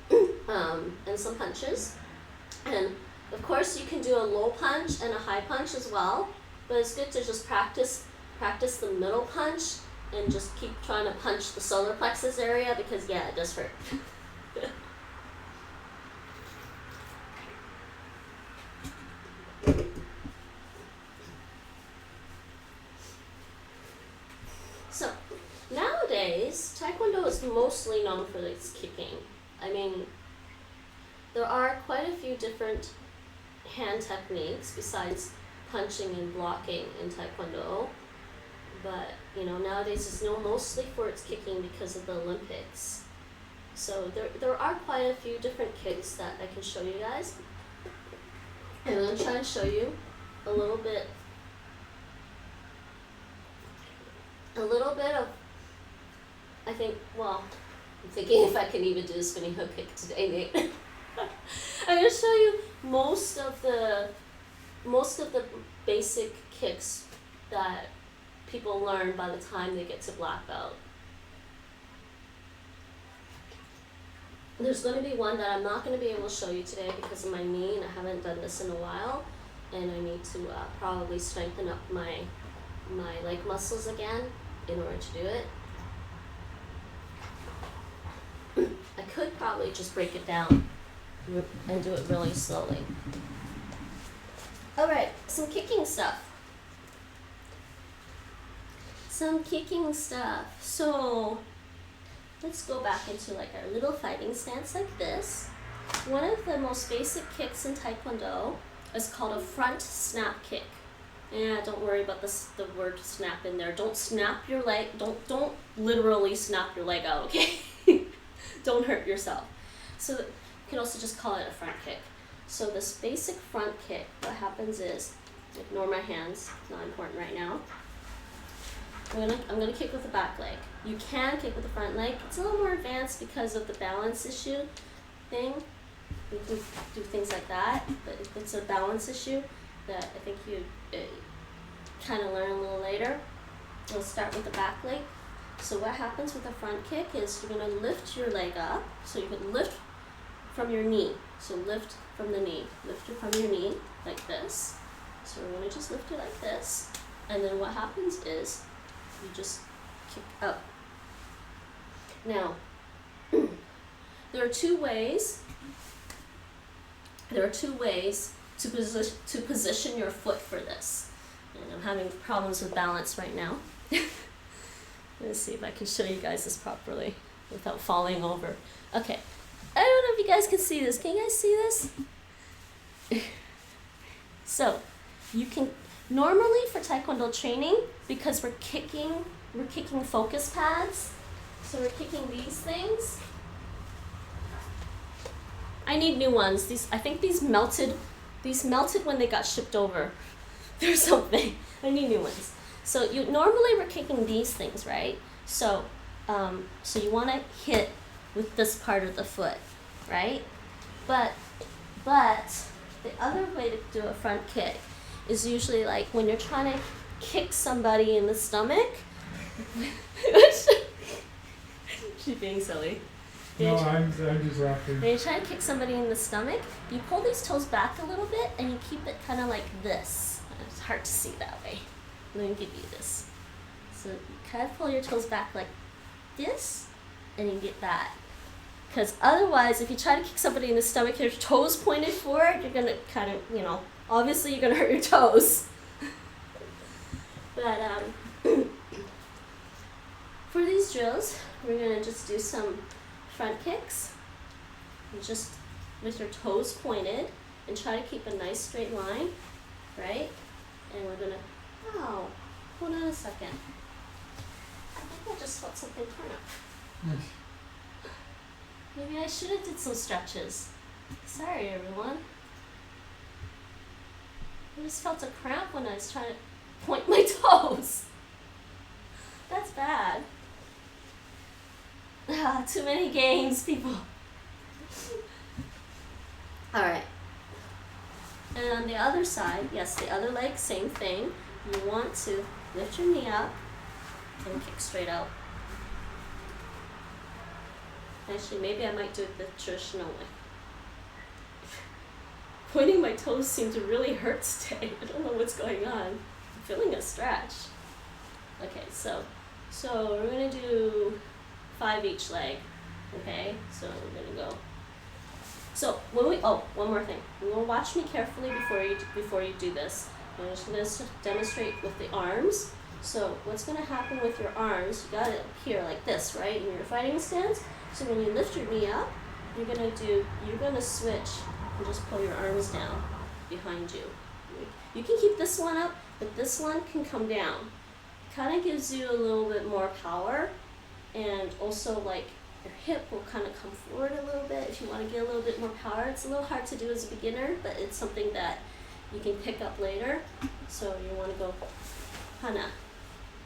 and some punches. And of course you can do a low punch and a high punch as well, but it's good to just practice the middle punch and just keep trying to punch the solar plexus area, because yeah, it does hurt. So nowadays, Taekwondo is mostly known for its kicking. I mean, there are quite a few different hand techniques besides punching and blocking in Taekwondo, but you know, nowadays it's known mostly for its kicking because of the Olympics. So there are quite a few different kicks that I can show you guys. And I'm going to try and show you a little bit of, I think, well, I'm thinking if I can even do a spinning hook kick today, Nate. I'm going to show you most of the basic kicks that people learn by the time they get to black belt. There's going to be one that I'm not going to be able to show you today because of my knee, and I haven't done this in a while, and I need to probably strengthen up my leg muscles again in order to do it. I could probably just break it down and do it really slowly. Alright, some kicking stuff. So let's go back into like our little fighting stance like this. One of the most basic kicks in Taekwondo is called a front snap kick. Yeah, don't worry about the word snap in there. Don't snap your leg. Don't literally snap your leg out, okay? Don't hurt yourself. So you can also just call it a front kick. So this basic front kick, what happens is, ignore my hands, not important right now. I'm gonna kick with the back leg. You can kick with the front leg. It's a little more advanced because of the balance issue thing. You can do things like that, but if it's a balance issue that I think you kind of learn a little later, we'll start with the back leg. So what happens with the front kick is you're gonna lift your leg up. So you can lift from your knee. So lift from the knee. Lift it from your knee like this. So we're gonna just lift it like this. And then what happens is you just kick up. Now, there are two ways to position your foot for this. And I'm having problems with balance right now. Let's see if I can show you guys this properly without falling over. Okay, I don't know if you guys can see this. Can you guys see this? So, you can, normally for Taekwondo training, because we're kicking focus pads, so we're kicking these things. I need new ones. I think these melted when they got shipped over. There's something. I need new ones. So normally we're kicking these things, right? So So you want to hit with this part of the foot, right? But the other way to do a front kick is usually like when you're trying to kick somebody in the stomach. She's being silly. No, I'm just laughing. When you're trying to kick somebody in the stomach, you pull these toes back a little bit and you keep it kind of like this. It's hard to see that way. Let me give you this. So you kind of pull your toes back like this, and you get that. Because otherwise, if you try to kick somebody in the stomach, your toes pointed forward, you're gonna kind of, obviously you're gonna hurt your toes. But for these drills, we're gonna just do some front kicks, and just with your toes pointed, and try to keep a nice straight line, right? And we're gonna, hold on a second. I think I just felt something turn up. Maybe I should have did some stretches. Sorry, everyone. I just felt a cramp when I was trying to point my toes. That's bad. Too many games, people. All right. And on the other side, yes, the other leg, same thing. You want to lift your knee up and kick straight out. Actually, maybe I might do it the traditional way. Pointing my toes seem to really hurt today. I don't know what's going on. I'm feeling a stretch. Okay, so we're gonna do 5 each leg. Okay, so we're gonna go. So one more thing. You're gonna watch me carefully before you do this. I'm just gonna demonstrate with the arms. So what's gonna happen with your arms? You got it here like this, right? In your fighting stance. So when you lift your knee up, you're gonna switch and just pull your arms down behind you. You can keep this one up, but this one can come down. Kind of gives you a little bit more power, and also like your hip will kind of come forward a little bit if you want to get a little bit more power. It's a little hard to do as a beginner, but it's something that you can pick up later. So you want to go hana,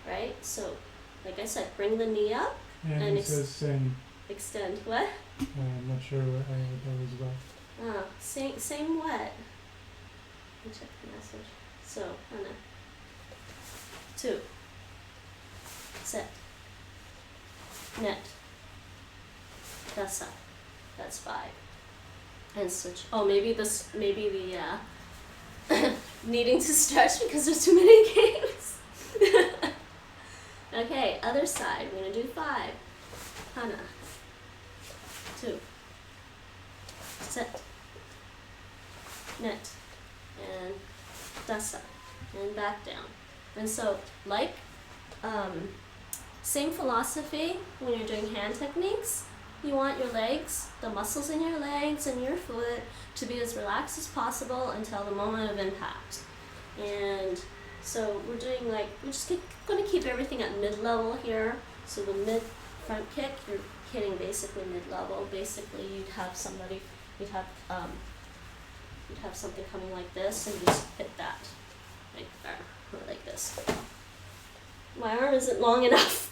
right? So like I said, bring the knee up and it says same. Extend. What? I'm not sure what that was about. Same what? Let me check the message. So hana. 2. Set. Net. Dasa. That's 5. And switch. Oh, maybe the needing to stretch because there's too many games. Okay, other side. We're gonna do 5. Hana. 2. Set. Net. And dasa. And back down. And so, like, same philosophy when you're doing hand techniques. You want your legs, the muscles in your legs and your foot to be as relaxed as possible until the moment of impact. And so we're just going to keep everything at mid-level here. So the mid-front kick, you're hitting basically mid-level. Basically, you'd have something coming like this, and you just hit that, like there, or like this. My arm isn't long enough.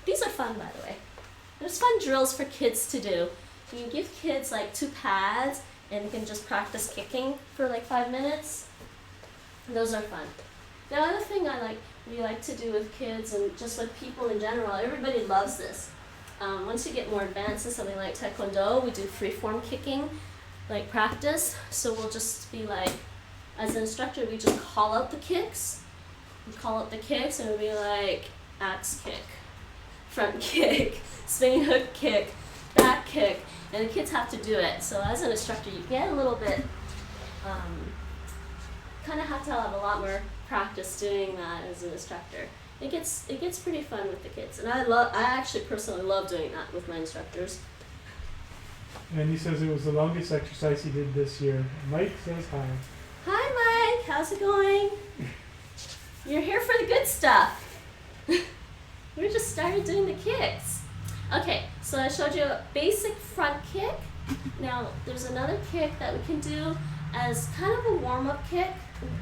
These are fun, by the way. There's fun drills for kids to do. You can give kids like 2 pads, and you can just practice kicking for like 5 minutes. Those are fun. The other thing we like to do with kids and just with people in general, everybody loves this. Once you get more advanced in something like Taekwondo, we do freeform kicking, like practice. So we'll just be like, as an instructor, we just call out the kicks. We call out the kicks, and we'll be like, axe kick, front kick, spinning hook kick, back kick, and the kids have to do it. So as an instructor, you get a little bit, kind of have to have a lot more practice doing that as an instructor. It gets pretty fun with the kids, and I actually personally love doing that with my instructors. And he says it was the longest exercise he did this year. Mike says hi. Hi, Mike. How's it going? You're here for the good stuff. We just started doing the kicks. Okay, so I showed you a basic front kick. Now, there's another kick that we can do as kind of a warm-up kick.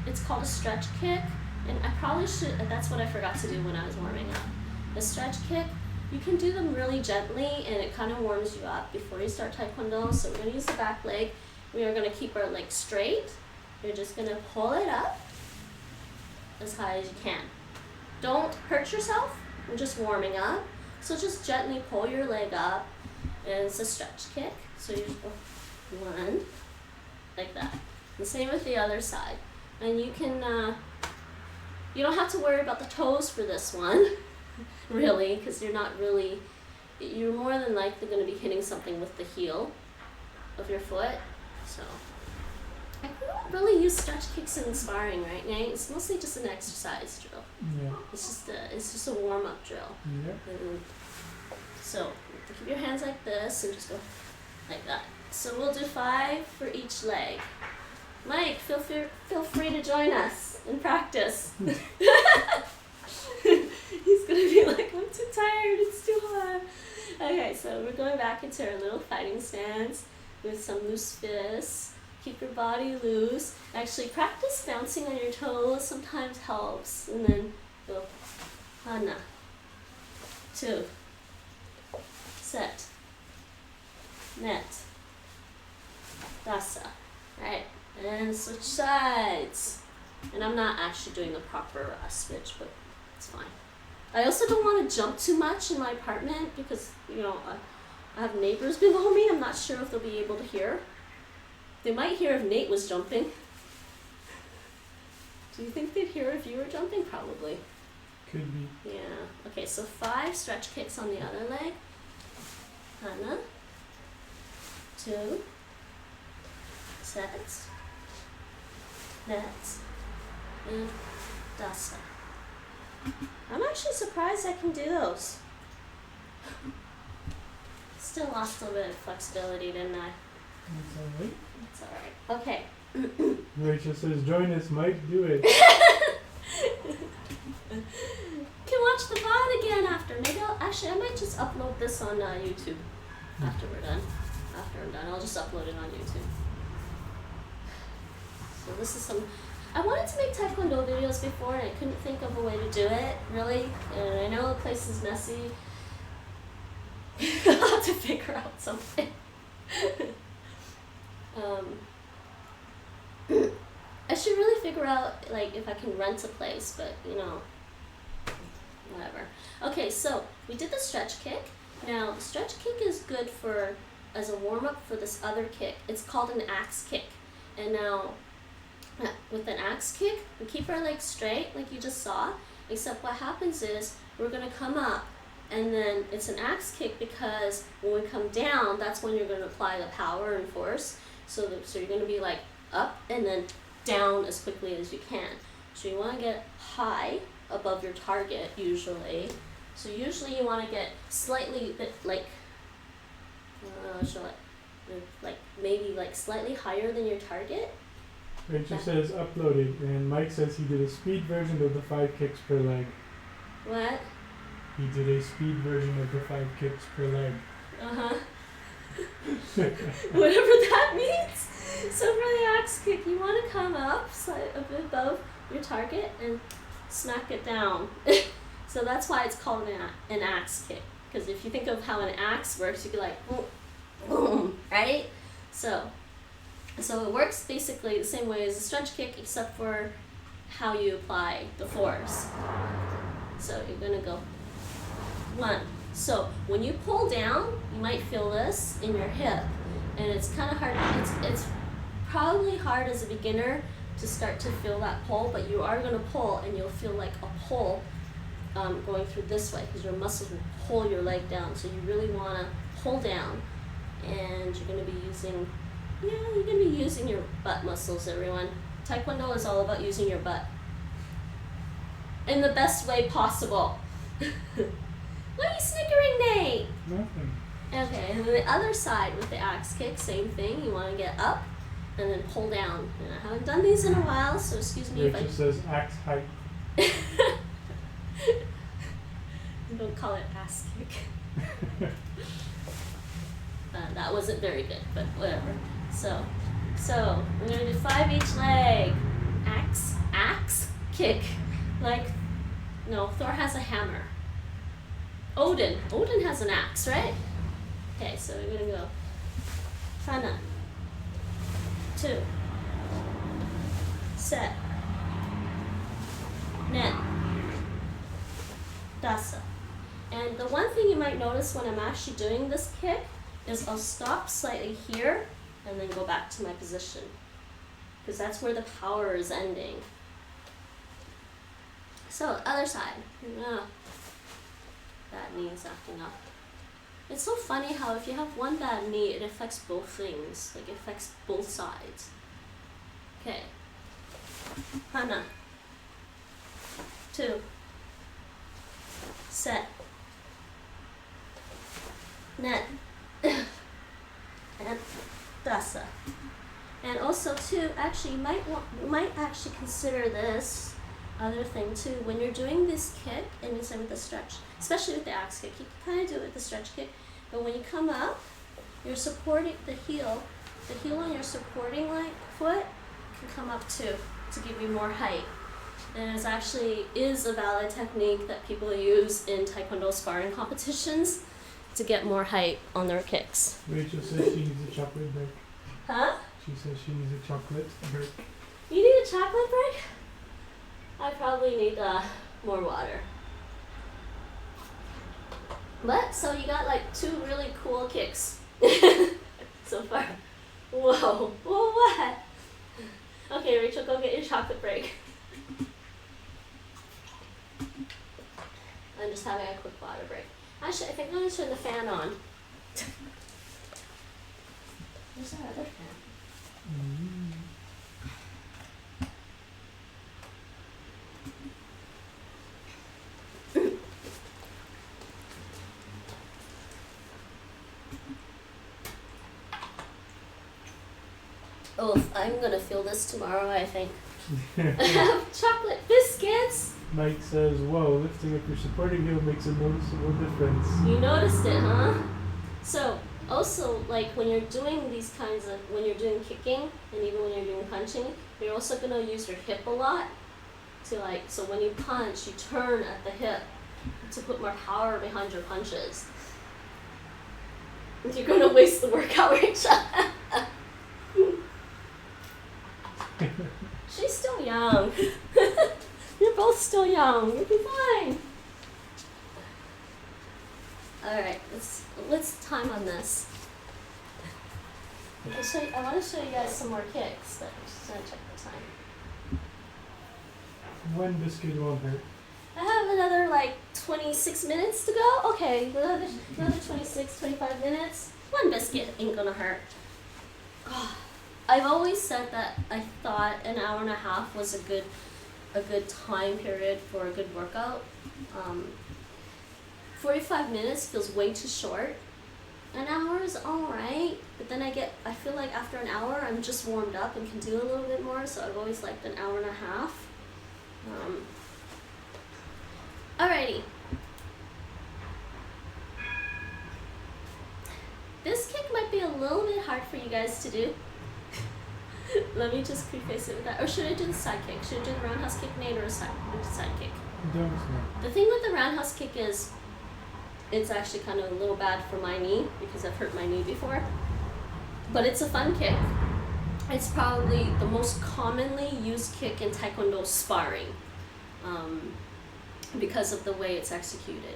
It's called a stretch kick. And I probably should, that's what I forgot to do when I was warming up. The stretch kick, you can do them really gently and it kind of warms you up before you start Taekwondo. So we're going to use the back leg. We are going to keep our leg straight. You're just going to pull it up as high as you can. Don't hurt yourself. We're just warming up. So just gently pull your leg up, and it's a stretch kick. So you just go 1, like that. The same with the other side. And you can, you don't have to worry about the toes for this one, really, because you're more than likely going to be hitting something with the heel of your foot. So I don't really use stretch kicks in sparring, right, Nate? It's mostly just an exercise drill. Yeah. It's just a warm-up drill. Yeah. So keep your hands like this and just go like that. So we'll do 5 for each leg. Mike, feel free to join us in practice. He's gonna be like, I'm too tired, it's too hot. Okay, so we're going back into our little fighting stance with some loose fists. Keep your body loose. Actually, practice bouncing on your toes sometimes helps. And then go, hana, 2, set, net, dasa. Right, and switch sides. And I'm not actually doing a proper switch, but it's fine. I also don't want to jump too much in my apartment because, you know, I have neighbors below me. I'm not sure if they'll be able to hear. They might hear if Nate was jumping. Do you think they'd hear if you were jumping? Probably. Could be. Yeah. Okay, so 5 stretch kicks on the other leg. Hana. 2. Sets. Nets. And dasa. I'm actually surprised I can do those. Still lost a little bit of flexibility, didn't I? That's alright. It's alright. Okay. Rachel says, join us, Mike, do it. Can watch the VOD again after. Maybe I might just upload this on YouTube after we're done. After I'm done, I'll just upload it on YouTube. So this is some, I wanted to make Taekwondo videos before and I couldn't think of a way to do it, really. And I know the place is messy. I'll have to figure out something. I should really figure out like if I can rent a place, but you know, whatever. Okay, so we did the stretch kick. Now the stretch kick is good for as a warm up for this other kick. It's called an axe kick. And now with an axe kick, we keep our legs straight like you just saw, except what happens is we're gonna come up and then it's an axe kick because when we come down, that's when you're gonna apply the power and force. So you're gonna be like up and then down as quickly as you can. So you wanna get high above your target usually. So usually you wanna get slightly like, maybe like slightly higher than your target. Rachel says uploaded, and Mike says he did a speed version of the 5 kicks per leg. What? He did a speed version of the 5 kicks per leg. Whatever that means. So for the axe kick, you want to come up a bit above your target and smack it down. So that's why it's called an axe kick. Because if you think of how an axe works, you could like boom, boom, right? So it works basically the same way as a stretch kick, except for how you apply the force. So you're gonna go 1. So when you pull down, you might feel this in your hip, and it's kind of hard. It's probably hard as a beginner to start to feel that pull, but you are gonna pull, and you'll feel like a pull going through this way because your muscles will pull your leg down. So you really wanna pull down, and you're gonna be using. Yeah, you're going to be using your butt muscles, everyone. Taekwondo is all about using your butt. In the best way possible. Why are you snickering, Nate? Nothing. Okay, and then the other side with the axe kick, same thing. You want to get up and then pull down. And I haven't done these in a while, so excuse me Rachel says axe height. Don't call it ass kick. That wasn't very good, but whatever. So we're gonna do 5 each leg. Axe, kick, Like, no, Thor has a hammer. Odin has an axe, right? Okay, so we're gonna go Hana, 2, set, net, dasa. And the one thing you might notice when I'm actually doing this kick is I'll stop slightly here and then go back to my position, because that's where the power is ending. So, other side. That knee is acting up. It's so funny how if you have one bad knee, it affects both things. Like, it affects both sides. Okay. Hana. 2. Set. Net. And dasa. And also too, actually you might actually consider this other thing too. When you're doing this kick and you say with the stretch, especially with the axe kick, you can kind of do it with the stretch kick, but when you come up, you're supporting the heel on your supporting foot can come up too to give you more height. And it actually is a valid technique that people use in Taekwondo sparring competitions to get more height on their kicks. Rachel says she needs a chocolate break. Huh? She says she needs a chocolate break. You need a chocolate break? I probably need more water. But, so you got like 2 really cool kicks so far. Whoa, what? Okay, Rachel, go get your chocolate break. I'm just having a quick water break. Actually, I think I'm going to turn the fan on. Where's our other fan? Oh, I'm going to feel this tomorrow, I think. I have chocolate biscuits. Mike says, whoa, lifting up your supporting heel makes a noticeable difference. You noticed it, huh? So, also, like, when you're doing these kinds of, when you're doing kicking, and even when you're doing punching, you're also going to use your hip a lot. To like, so when you punch, you turn at the hip to put more power behind your punches. You're going to waste the workout, Rachel. She's still young. You're both still young. You'll be fine. All right, let's time on this. I want to show you guys some more kicks, but I'm just gonna check the time. One biscuit won't hurt. I have another like 26 minutes to go. Okay, another 26, 25 minutes. One biscuit ain't gonna hurt. Oh, I've always said that I thought an hour and a half was a good time period for a good workout. 45 minutes feels way too short. An hour is alright, but then I feel like after an hour I'm just warmed up and can do a little bit more, so I've always liked an hour and a half. Alrighty. This kick might be a little bit hard for you guys to do. Let me just preface it with that. Or should I do the side kick? Should I do the roundhouse kick, Nate, or a side kick? The thing with the roundhouse kick is it's actually kind of a little bad for my knee because I've hurt my knee before. But it's a fun kick. It's probably the most commonly used kick in Taekwondo sparring because of the way it's executed.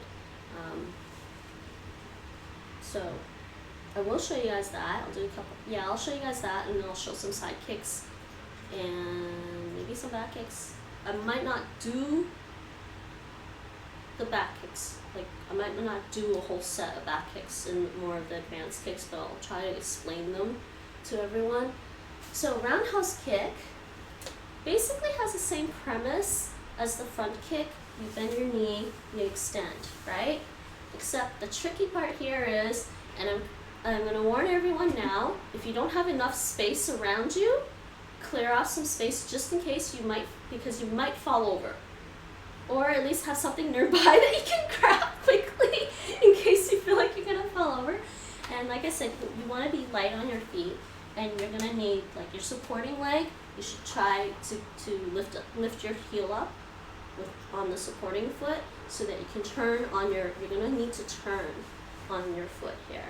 So I will show you guys that. I'll do a couple. Yeah, I'll show you guys that, and then I'll show some side kicks and maybe some back kicks. I might not do the back kicks. Like, I might not do a whole set of back kicks and more of the advanced kicks, but I'll try to explain them to everyone. So roundhouse kick basically has the same premise as the front kick. You bend your knee, you extend, right? Except the tricky part here is, and I'm going to warn everyone now, if you don't have enough space around you, clear off some space just in case because you might fall over. Or at least have something nearby that you can grab quickly in case you feel like you're going to fall over. And like I said, you want to be light on your feet, and you're going to need, like, your supporting leg. You should try to lift your heel up on the supporting foot so that you can turn on you're gonna need to turn on your foot here.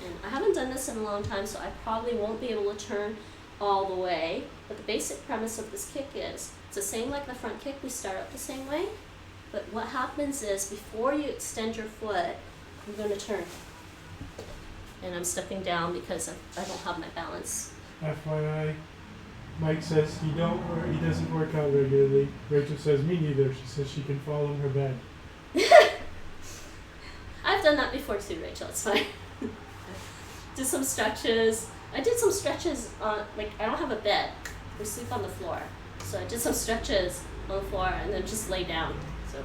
And I haven't done this in a long time, so I probably won't be able to turn all the way, but the basic premise of this kick is, it's the same like the front kick, we start out the same way, but what happens is, before you extend your foot, you're gonna turn. And I'm stepping down because I don't have my balance. FYI, Mike says he doesn't work out regularly. Rachel says me neither. She says she can fall on her bed. I've done that before too, Rachel, it's fine. Do some stretches. I did some stretches on, like, I don't have a bed. We sleep on the floor. So I did some stretches on the floor and then just lay down. So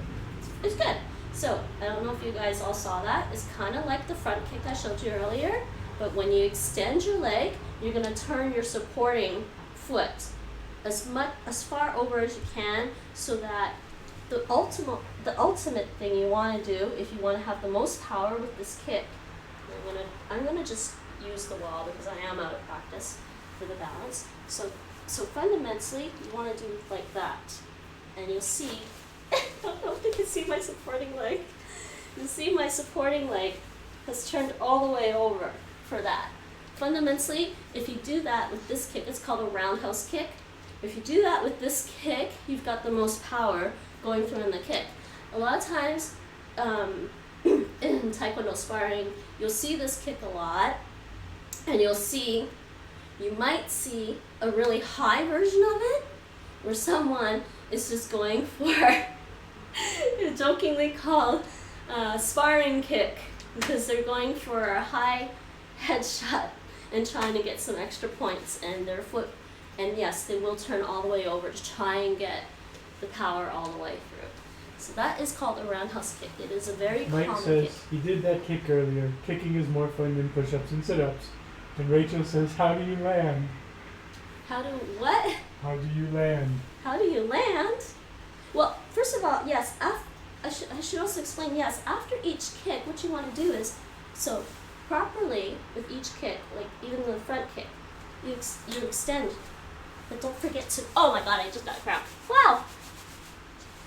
it's good. So I don't know if you guys all saw that. It's kind of like the front kick I showed you earlier, but when you extend your leg, you're gonna turn your supporting foot as far over as you can, so that the ultimate thing you want to do, if you want to have the most power with this kick, I'm gonna just use the wall because I am out of practice for the balance. So fundamentally, you want to do like that, and you'll see. I don't know if you can see my supporting leg. You'll see my supporting leg has turned all the way over for that. Fundamentally, if you do that with this kick, it's called a roundhouse kick. If you do that with this kick, you've got the most power going through in the kick. A lot of times in Taekwondo sparring, you'll see this kick a lot, and you might see a really high version of it, where someone is just going for jokingly called sparring kick, because they're going for a high headshot and trying to get some extra points, and their foot, and yes, they will turn all the way over to try and get the power all the way through. So that is called a roundhouse kick. It is a very Mike common says kick. he did that kick earlier. Kicking is more fun than push-ups and sit-ups. And Rachel says, how do you land? How do what? How do you land? How do you land? Well, first of all, yes, I should also explain, yes, after each kick, what you want to do is, so properly with each kick, like even the front kick, you extend, but don't forget to, oh my god, I just got a cramp. Wow!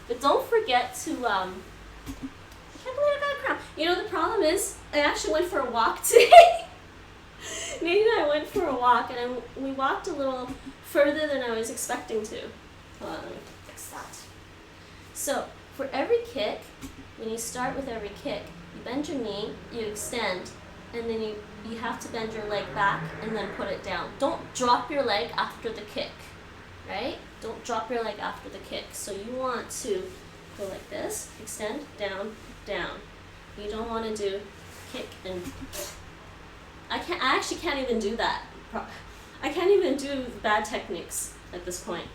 But don't forget to, I can't believe I got a cramp. You know, the problem is, I actually went for a walk today. Nate and I went for a walk, and we walked a little further than I was expecting to. Hold on, let me fix that. So, for every kick, when you start with every kick, you bend your knee, you extend, and then you have to bend your leg back and then put it down. Don't drop your leg after the kick, right? Don't drop your leg after the kick. So you want to go like this, extend, down, down. You don't want to do kick and... I actually can't even do that. I can't even do bad techniques at this point.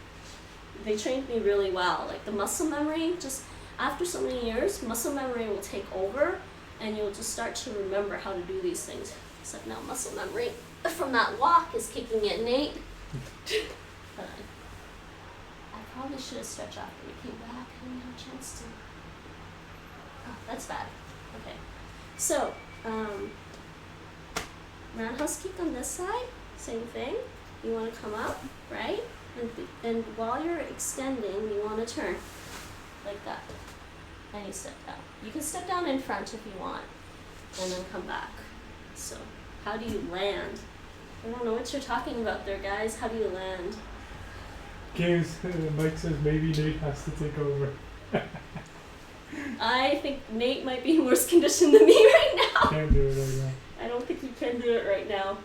They trained me really well. Like the muscle memory, just after so many years, muscle memory will take over, and you'll just start to remember how to do these things. Except now muscle memory from that walk is kicking in, Nate. But I probably should have stretched after we came back. I didn't have a chance to. Oh, that's bad. Okay. So, roundhouse kick on this side, same thing. You want to come up, right? And while you're extending, you want to turn like that. And you step down. You can step down in front if you want, and then come back. So, how do you land? I don't know what you're talking about there, guys. How do you land? Mike says maybe Nate has to take over. I think Nate might be in worse condition than me right now. Can't do it right now. I don't think he can do it right now.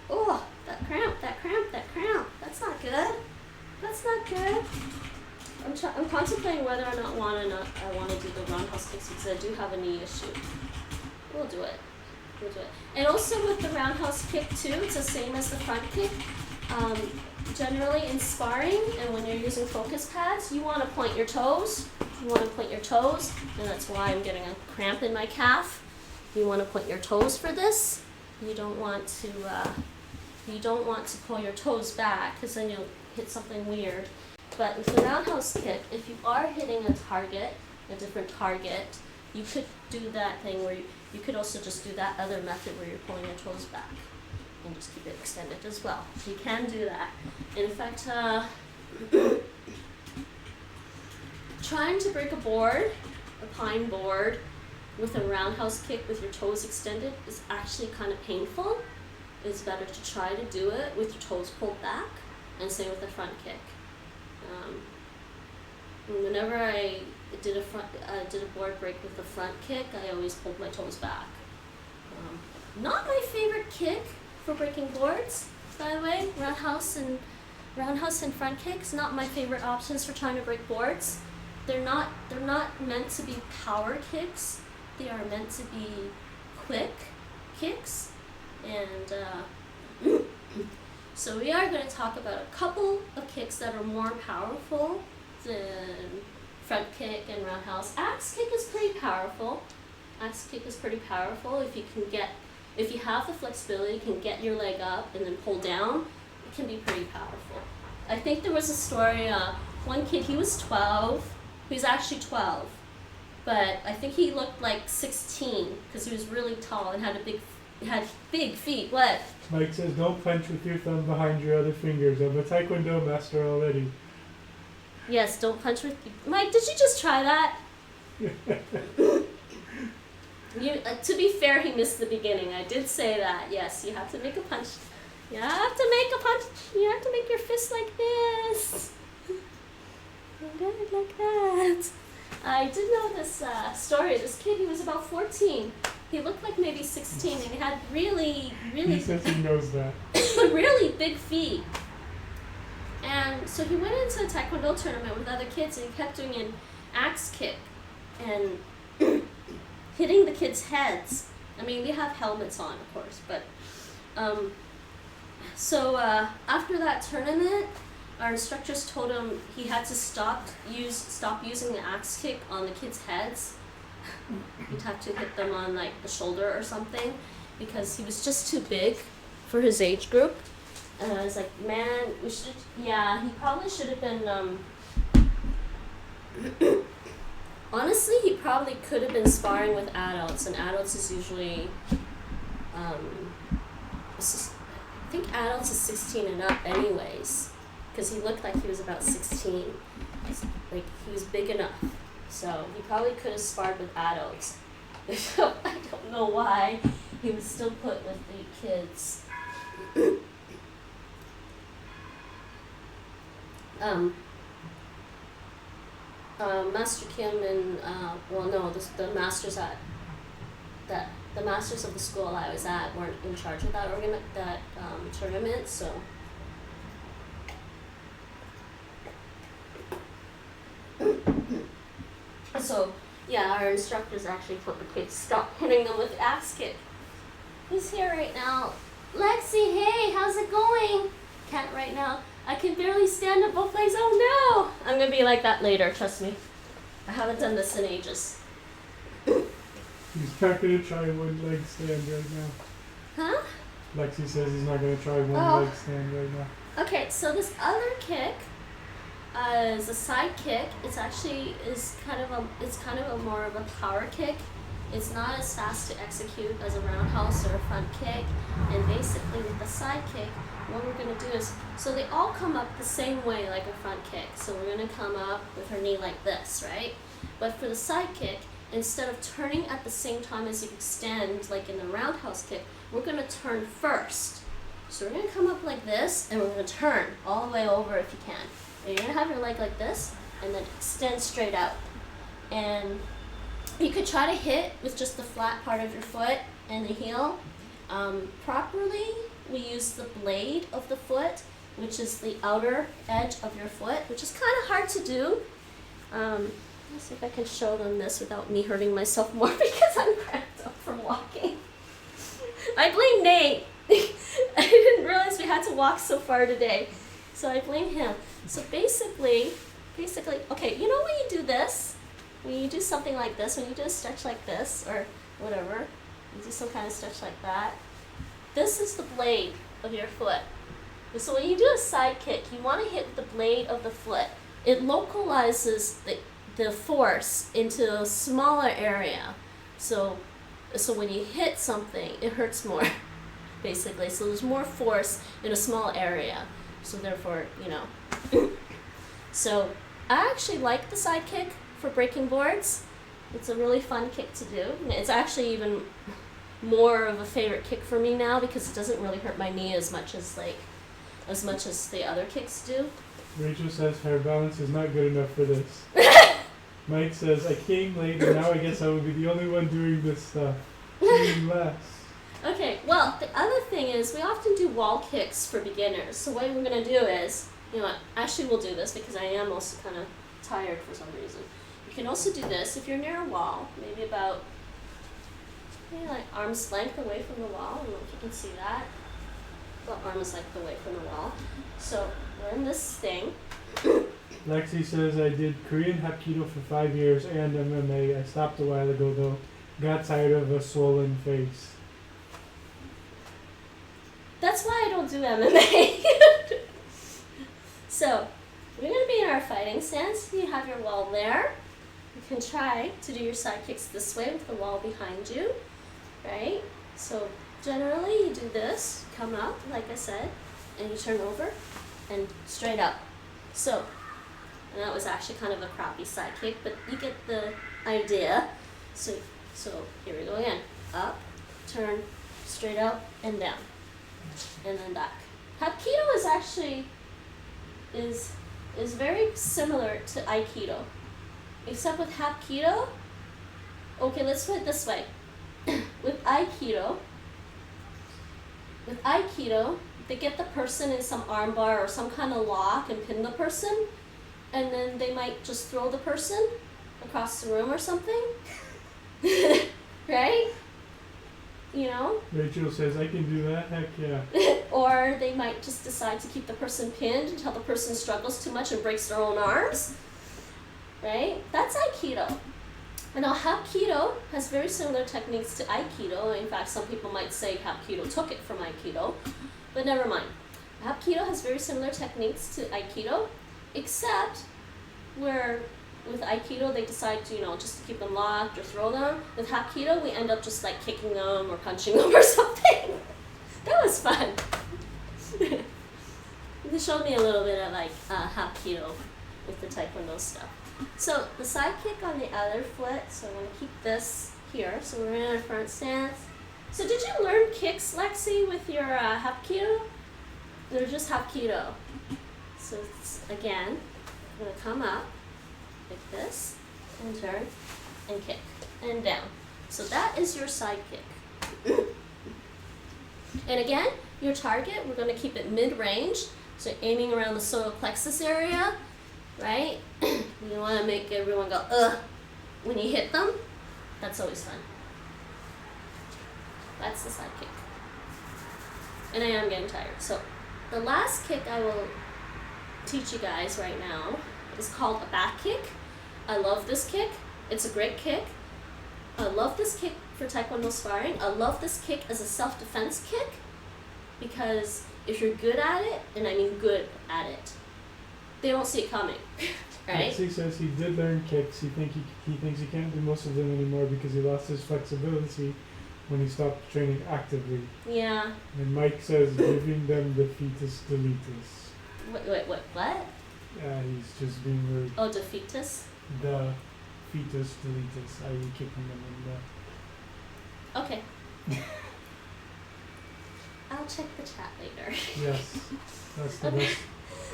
Oh, that cramp, that cramp, that cramp. That's not good. That's not good. I'm contemplating whether or not I want to do the roundhouse kicks because I do have a knee issue. We'll do it. We'll do it. And also with the roundhouse kick too, it's the same as the front kick. Generally in sparring and when you're using focus pads, you want to point your toes. You want to point your toes, and that's why I'm getting a cramp in my calf. You want to point your toes for this. You don't want to pull your toes back because then you'll hit something weird. But with the roundhouse kick, if you are hitting a target, a different target, you could do that thing where you could also just do that other method where you're pulling your toes back and just keep it extended as well. You can do that. In fact, trying to break a pine board, with a roundhouse kick with your toes extended is actually kind of painful. It's better to try to do it with your toes pulled back, and same with the front kick. Whenever I did a board break with the front kick, I always pulled my toes back. Not my favorite kick for breaking boards, by the way. Roundhouse and front kicks, not my favorite options for trying to break boards. They're not meant to be power kicks. They are meant to be quick kicks. And so we are going to talk about a couple of kicks that are more powerful than front kick and roundhouse. Axe kick is pretty powerful. If you have the flexibility, you can get your leg up and then pull down. It can be pretty powerful. I think there was a story, one kid, he was 12. He was actually 12, but I think he looked like 16 because he was really tall and had big feet. What? Mike says, don't punch with your thumb behind your other fingers. I'm a Taekwondo master already. Yes, don't punch with... Mike, did you just try that? To be fair, he missed the beginning. I did say that. Yes, you have to make a punch. You have to make a punch. You have to make your fist like this. Like that. I did know this story. This kid, he was about 14. He looked like maybe 16, and he had really... He says he knows that. really big feet. And so he went into a Taekwondo tournament with other kids, and he kept doing an axe kick and hitting the kids' heads. I mean, they have helmets on, of course, but so after that tournament, our instructors told him he had to stop using the axe kick on the kids' heads. He'd have to hit them on like the shoulder or something, because he was just too big for his age group. And I was like, man, he probably should have been, honestly, he probably could have been sparring with adults, and adults is usually, I think adults is 16 and up anyways, because he looked like he was about 16, like he was big enough, so he probably could have sparred with adults. So I don't know why he was still put with the kids. Master Kim and the masters the masters of the school I was at weren't in charge of that tournament, so our instructors actually told the kids stop hitting them with the axe kick. Who's here right now? Lexi, hey, how's it going? Can't right now. I can barely stand up both legs. Oh no! I'm gonna be like that later, trust me. I haven't done this in ages. He's not gonna try one leg stand right now. Huh? Lexi says he's not gonna try one leg stand right now. Okay, so this other kick is a side kick. It's actually kind of a more of a power kick. It's not as fast to execute as a roundhouse or a front kick. And basically with the side kick, what we're going to do is, so they all come up the same way like a front kick. So we're going to come up with her knee like this, right? But for the side kick, instead of turning at the same time as you extend, like in the roundhouse kick, we're going to turn first. So we're going to come up like this, and we're going to turn all the way over if you can. And you're going to have your leg like this, and then extend straight out. And you could try to hit with just the flat part of your foot and the heel. Properly, we use the blade of the foot, which is the outer edge of your foot, which is kind of hard to do. Let's see if I can show them this without me hurting myself more because I'm cramped up from walking. I blame Nate. I didn't realize we had to walk so far today, so I blame him. So basically, okay, you know when you do this? When you do something like this, when you do a stretch like this, or whatever, you do some kind of stretch like that, this is the blade of your foot. So when you do a side kick, you want to hit with the blade of the foot. It localizes the force into a smaller area. So when you hit something, it hurts more, basically. So there's more force in a small area. So therefore, So I actually like the side kick for breaking boards. It's a really fun kick to do. And it's actually even more of a favorite kick for me now because it doesn't really hurt my knee as much as the other kicks do. Rachel says her balance is not good enough for this. Mike says, I came late and now I guess I will be the only one doing this stuff. Less. Okay, well, the other thing is we often do wall kicks for beginners. So what we're going to do is, you know what, actually we'll do this because I am also kind of tired for some reason. You can also do this if you're near a wall, maybe about like arm's length away from the wall. I don't know if you can see that. About arm's length away from the wall. So we're in this thing. Lexi says, I did Korean Hapkido for 5 years and MMA. I stopped a while ago though. Got tired of a swollen face. That's why I don't do MMA. So, we're going to be in our fighting stance. You have your wall there. You can try to do your side kicks this way with the wall behind you, right? So, generally you do this, come up, like I said, and you turn over and straight up. So, and that was actually kind of a crappy side kick, but you get the idea. So here we go again. Up, turn, straight up, and down. And then back. Hapkido is actually is very similar to Aikido. Except with Hapkido, okay, let's put it this way. With Aikido, they get the person in some armbar or some kind of lock and pin the person, and then they might just throw the person across the room or something. Right? You know? Rachel says, I can do that, heck yeah. Or they might just decide to keep the person pinned until the person struggles too much and breaks their own arms. Right? That's Aikido. And now Hapkido has very similar techniques to Aikido. In fact, some people might say Hapkido took it from Aikido, but never mind. Hapkido has very similar techniques to Aikido, except where with Aikido they decide to, just to keep them locked or throw them. With Hapkido, we end up just like kicking them or punching them or something. That was fun. They showed me a little bit of like Hapkido with the Taekwondo stuff. So the side kick on the other foot, so I'm going to keep this here. So we're in our front stance. So did you learn kicks, Lexi, with your Hapkido? They're just Hapkido. So it's, again, I'm going to come up like this, and turn, and kick, and down. So that is your side kick. And again, your target, we're going to keep it mid-range. So aiming around the solar plexus area, right? You want to make everyone go, ugh, when you hit them. That's always fun. That's the side kick. And I am getting tired. So the last kick I will teach you guys right now is called a back kick. I love this kick. It's a great kick. I love this kick for Taekwondo sparring. I love this kick as a self-defense kick because if you're good at it, and I mean good at it, they don't see it coming, right? He says he did learn kicks. He thinks he can't do most of them anymore because he lost his flexibility when he stopped training actively. Yeah. And Mike says giving them the fetus deletus. Wait, what? Yeah, he's just being rude. Oh, defeatus? The fetus deletus, i.e. kicking them in the... Okay. I'll check the chat later. Yes, that's the Okay. best.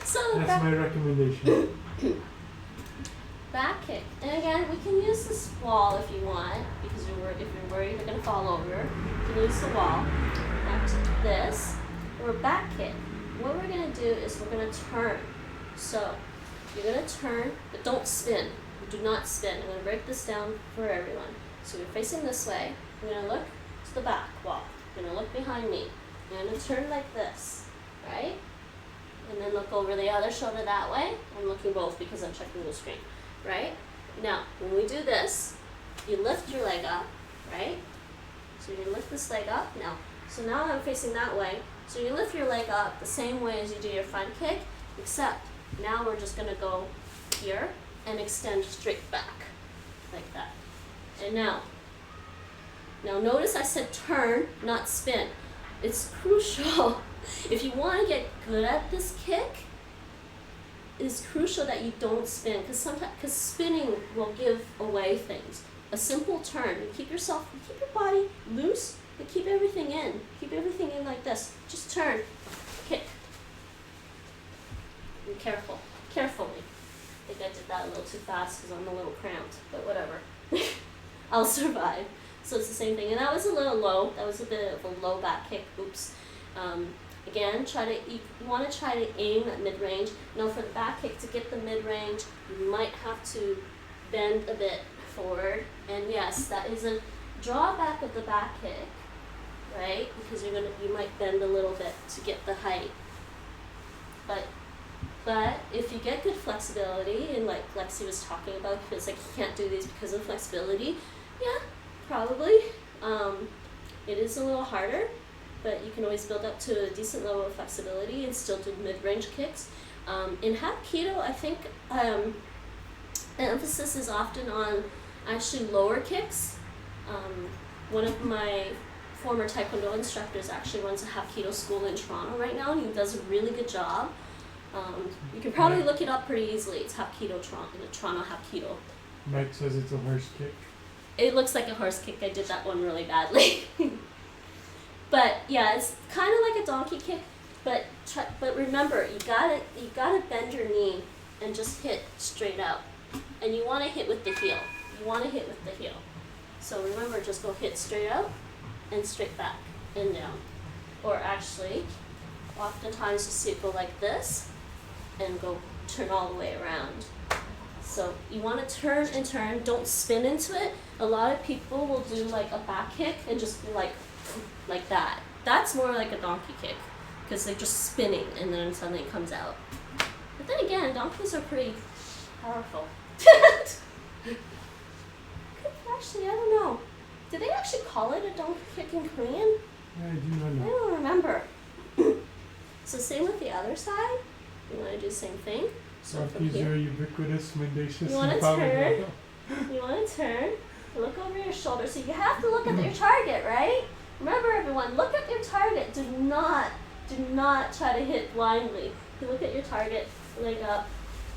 So That's my recommendation. back kick. And again, we can use this wall if you want, because if you're worried you're going to fall over. You can use the wall. Back to this. Or back kick. What we're going to do is we're going to turn. So you're going to turn, but don't spin. Do not spin. I'm going to break this down for everyone. So you're facing this way. I'm going to look to the back wall. I'm going to look behind me. I'm going to turn like this, right? And then look over the other shoulder that way. I'm looking both because I'm checking the screen, right? Now, when we do this, you lift your leg up, right? So you lift this leg up now. So now I'm facing that way. So you lift your leg up the same way as you do your front kick, except now we're just going to go here and extend straight back, like that. And now notice I said turn, not spin. It's crucial. If you want to get good at this kick, is crucial that you don't spin, because spinning will give away things. A simple turn. You keep your body loose, but keep everything in. Keep everything in like this. Just turn, kick. Be careful, carefully. I think I did that a little too fast because I'm a little cramped, but whatever. I'll survive. So it's the same thing, and that was a little low. That was a bit of a low back kick. Oops. Again, you want to try to aim at mid-range. Now for the back kick, to get the mid-range, you might have to bend a bit forward. And yes, that is a drawback of the back kick, right? Because you might bend a little bit to get the height. But if you get good flexibility, and like Lexi was talking about, because like you can't do these because of flexibility, yeah, probably. It is a little harder, but you can always build up to a decent level of flexibility and still do mid-range kicks. In Hapkido, I think the emphasis is often on actually lower kicks. One of my former Taekwondo instructors actually runs a Hapkido school in Toronto right now, and he does a really good job. You can probably look it up pretty easily. It's Hapkido Toronto Hapkido. Mike says it's a horse kick. It looks like a horse kick. I did that one really badly. But yeah, it's kind of like a donkey kick. But remember, you gotta bend your knee and just hit straight out. And you want to hit with the heel. You want to hit with the heel. So remember, just go hit straight out and straight back and down. Or actually, oftentimes you see it go like this and turn all the way around. So you want to turn and turn, don't spin into it. A lot of people will do like a back kick and just be like that. That's more like a donkey kick, because they're just spinning and then suddenly it comes out. But then again, donkeys are pretty powerful. Actually, I don't know. Did they actually call it a donkey kick in Korean? I do not know. I don't remember. So same with the other side. You want to do the same thing. So from Donkeys here, are ubiquitous, mendacious, you want and to turn. powerful. You want to turn. Look over your shoulder. So you have to look at your target, right? Remember, everyone, look at your target. Do not try to hit blindly. You look at your target. Leg up.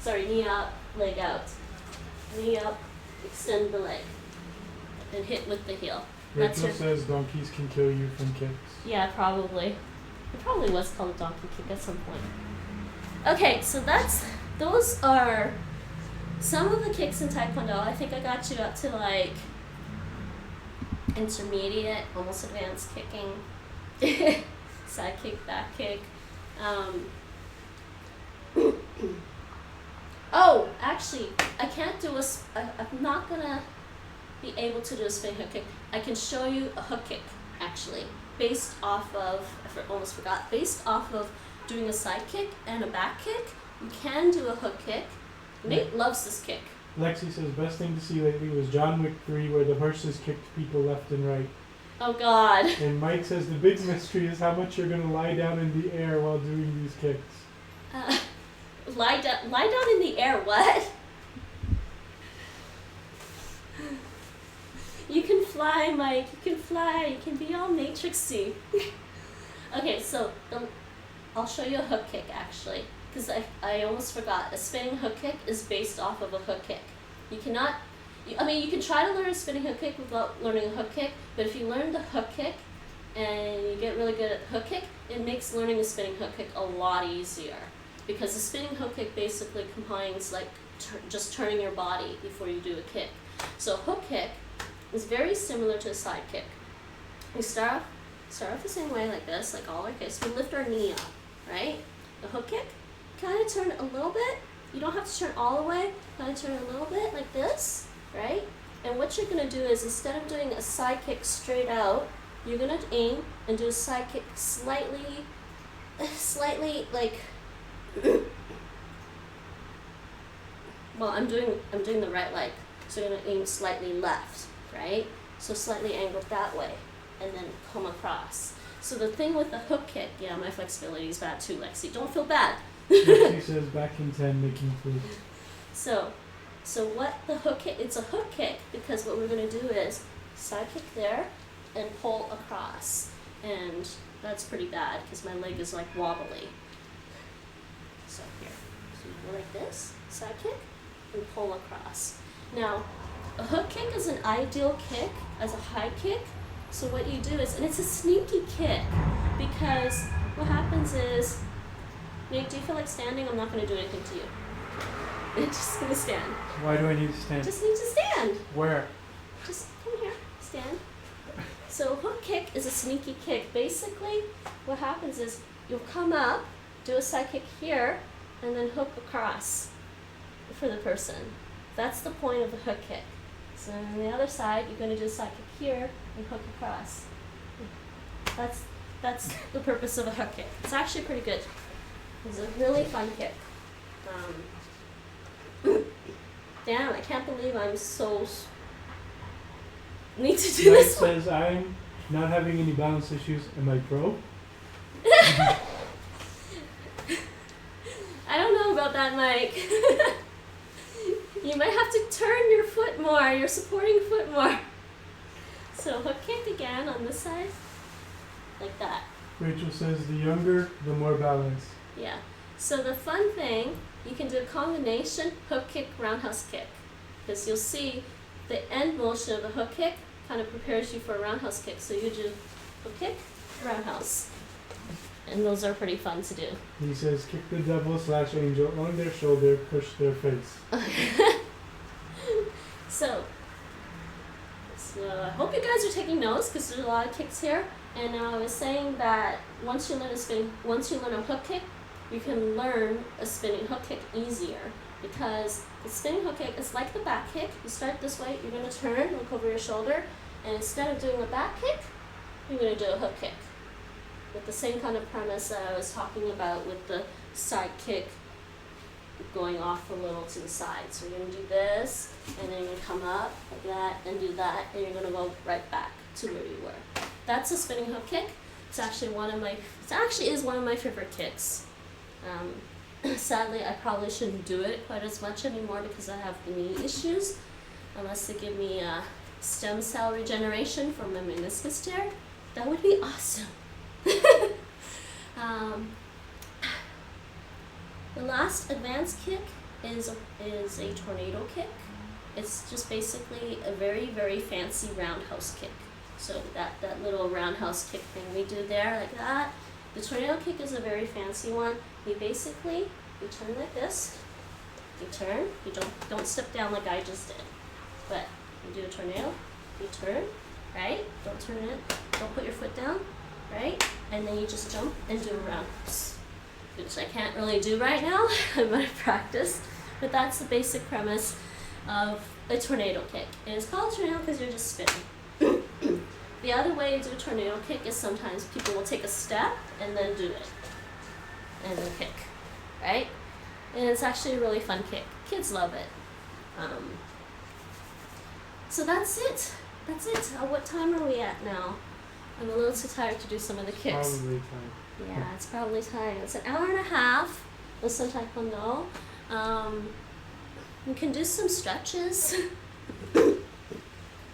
Sorry, knee up. Leg out. Knee up. Extend the leg. And hit with the heel. Rachel says donkeys can kill you from kicks. Yeah, probably. It probably was called a donkey kick at some point. Okay, so those are some of the kicks in Taekwondo. I think I got you up to like intermediate, almost advanced kicking, side kick, back kick. Oh, actually, I can't do I'm not gonna be able to do a spin hook kick. I can show you a hook kick, actually, based off of, based off of doing a side kick and a back kick. You can do a hook kick. Nate loves this kick. Lexi says best thing to see lately was John Wick 3, where the horses kicked people left and right. Oh God. And Mike says the big mystery is how much you're gonna lie down in the air while doing these kicks. Lie down in the air. What? You can fly, Mike. You can fly. You can be all matrixy. Okay, so I'll show you a hook kick actually, because I almost forgot. A spinning hook kick is based off of a hook kick. You can try to learn a spinning hook kick without learning a hook kick, but if you learn the hook kick and you get really good at the hook kick, it makes learning a spinning hook kick a lot easier. Because the spinning hook kick basically combines like just turning your body before you do a kick. So a hook kick is very similar to a side kick. We start off the same way, like this, like all our kicks. We lift our knee up, right? The hook kick, kind of turn a little bit. You don't have to turn all the way. Kind of turn a little bit, like this, right? And what you're gonna do is, instead of doing a side kick straight out, you're gonna aim and do a side kick slightly like. Well, I'm doing the right leg, so you're gonna aim slightly left, right? So slightly angled that way, and then come across. So the thing with the hook kick, yeah, my flexibility is bad too, Lexi. Don't feel bad. Lexi says back in 10 making food. So what the hook kick? It's a hook kick because what we're gonna do is side kick there and pull across, and that's pretty bad because my leg is like wobbly. So here. So you go like this, side kick, and pull across. Now, a hook kick is an ideal kick as a high kick. So what you do is, and it's a sneaky kick, because what happens is, Nate, do you feel like standing? I'm not going to do anything to you. I'm just going to stand. Why do I need to stand? Just need to stand. Where? Just come here, stand. So hook kick is a sneaky kick. Basically, what happens is you'll come up, do a side kick here, and then hook across for the person. That's the point of the hook kick. So on the other side, you're going to do a side kick here and hook across. That's the purpose of a hook kick. It's actually pretty good. It's a really fun kick. Damn, I can't believe I'm so need to do Mike this one. says I'm not having any balance issues. Am I pro? I don't know about that, Mike. You might have to turn your foot more, your supporting foot more. So hook kick again on this side, like that. Rachel says the younger, the more balance. Yeah. So the fun thing, you can do a combination hook kick, roundhouse kick. Because you'll see the end motion of the hook kick kind of prepares you for a roundhouse kick. So you do hook kick, roundhouse. And those are pretty fun to do. He says kick the devil / angel on their shoulder, push their face. So I hope you guys are taking notes because there's a lot of kicks here. And I was saying that once you learn a hook kick, you can learn a spinning hook kick easier, because the spinning hook kick is like the back kick. You start this way, you're going to turn, look over your shoulder, and instead of doing a back kick, you're going to do a hook kick with the same kind of premise that I was talking about with the side kick going off a little to the side. So you're going to do this, and then you're going to come up like that and do that, and you're going to go right back to where you were. That's a spinning hook kick. It actually is one of my favorite kicks. Sadly, I probably shouldn't do it quite as much anymore because I have knee issues. Unless they give me stem cell regeneration from my meniscus tear, that would be awesome. The last advanced kick is a tornado kick. It's just basically a very, very fancy roundhouse kick. So that little roundhouse kick thing we do there, like that. The tornado kick is a very fancy one. You turn like this. You turn. You don't step down like I just did. But you do a tornado. You turn, right? Don't turn it. Don't put your foot down, right? And then you just jump and do a roundhouse, which I can't really do right now. I'm out of practice. But that's the basic premise of a tornado kick. And it's called a tornado because you're just spinning. The other way to do a tornado kick is sometimes people will take a step and then do it. And then kick, right? And it's actually a really fun kick. Kids love it. So that's it. That's it. What time are we at now? I'm a little too tired to do some of the kicks. Probably time. Yeah, it's probably time. It's an hour and a half with some Taekwondo. We can do some stretches.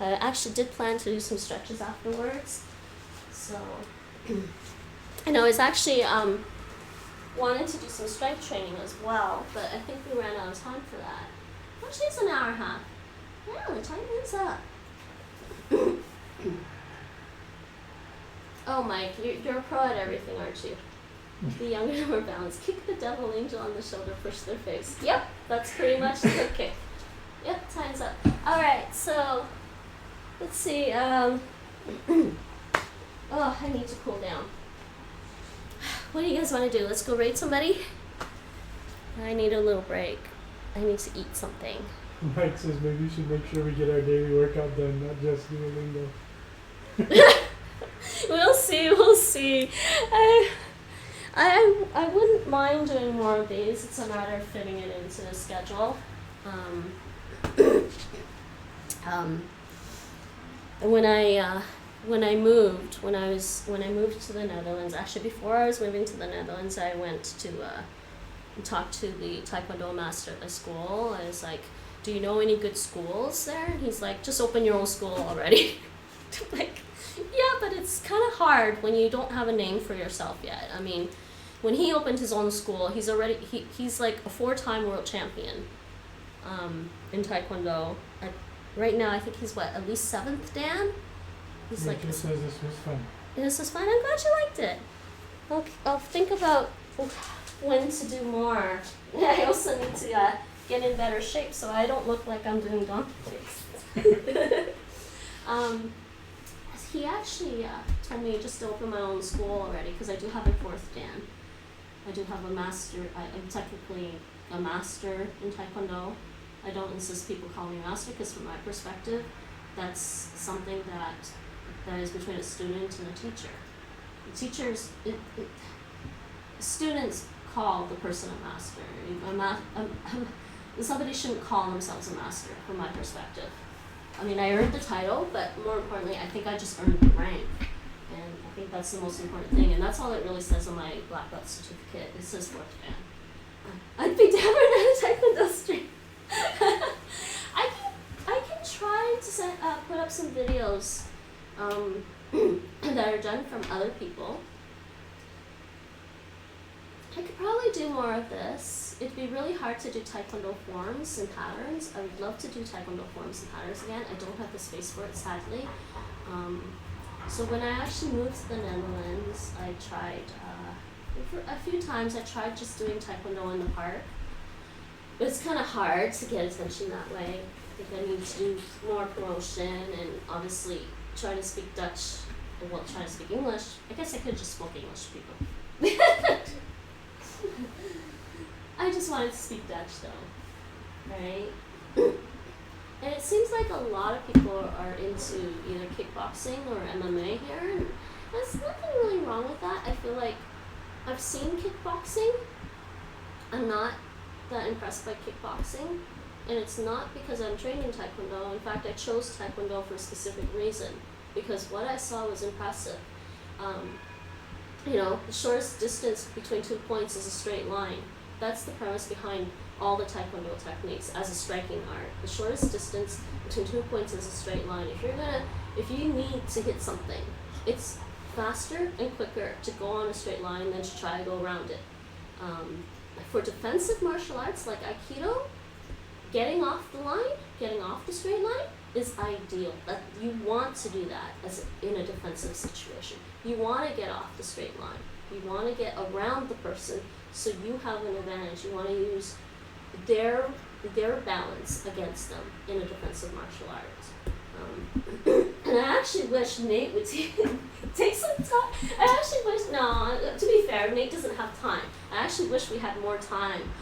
I actually did plan to do some stretches afterwards. So, and I was actually wanted to do some strength training as well, but I think we ran out of time for that. Actually, it's an hour and a half. Yeah, the time is up. Oh, Mike, you're a pro at everything, aren't you? The younger, the more balanced. Kick the devil angel on the shoulder, push their face. Yep, that's pretty much the hook kick. Yep, time's up. All right, so let's see. Oh, I need to cool down. What do you guys want to do? Let's go raid somebody? I need a little break. I need to eat something. Mike says maybe we should make sure we get our daily workout done, not just Duolingo. We'll see. We'll see. I wouldn't mind doing more of these. It's a matter of fitting it into the schedule. When I moved to the Netherlands, actually before I was moving to the Netherlands, I went to talk to the Taekwondo master at the school. I was like, "Do you know any good schools there?" And he's like, "Just open your own school already." Like, yeah, but it's kind of hard when you don't have a name for yourself yet. I mean, when he opened his own school, he's like a 4-time world champion in Taekwondo. Right now, I think he's at least 7th Dan? He's Rachel says this was fun. This was fun. I'm glad you liked it. I'll think about when to do more. I also need to get in better shape so I don't look like I'm doing donkey kicks. He actually told me just to open my own school already because I do have a 4th Dan. I do have a master. I'm technically a master in Taekwondo. I don't insist people call me master because from my perspective, that's something that is between a student and a teacher. Teachers, students call the person a master. Somebody shouldn't call themselves a master from my perspective. I mean, I earned the title, but more importantly, I think I just earned the rank. And I think that's the most important thing. And that's all it really says on my black belt certificate. It says 4th Dan. I'd be damned at a Taekwondo stream. I can try to put up some videos that are done from other people. I could probably do more of this. It'd be really hard to do Taekwondo forms and patterns. I would love to do Taekwondo forms and patterns again. I don't have the space for it, sadly. So when I actually moved to the Netherlands, I tried, for a few times I tried just doing Taekwondo in the park. But it's kind of hard to get attention that way. I think I need to do more promotion and obviously try to speak Dutch, try to speak English. I guess I could just spoke English to people. I just wanted to speak Dutch though, right? And it seems like a lot of people are into either kickboxing or MMA here, and there's nothing really wrong with that. I feel like I've seen kickboxing. I'm not that impressed by kickboxing, and it's not because I'm trained in Taekwondo. In fact, I chose Taekwondo for a specific reason, because what I saw was impressive. The shortest distance between 2 points is a straight line. That's the premise behind all the Taekwondo techniques as a striking art. The shortest distance between 2 points is a straight line. If you need to hit something, it's faster and quicker to go on a straight line than to try to go around it. For defensive martial arts like Aikido, getting off the straight line is ideal. You want to do that in a defensive situation. You want to get off the straight line. You want to get around the person so you have an advantage. You want to use their balance against them in a defensive martial art. And I actually wish Nate would take some time. To be fair, Nate doesn't have time. I actually wish we had more time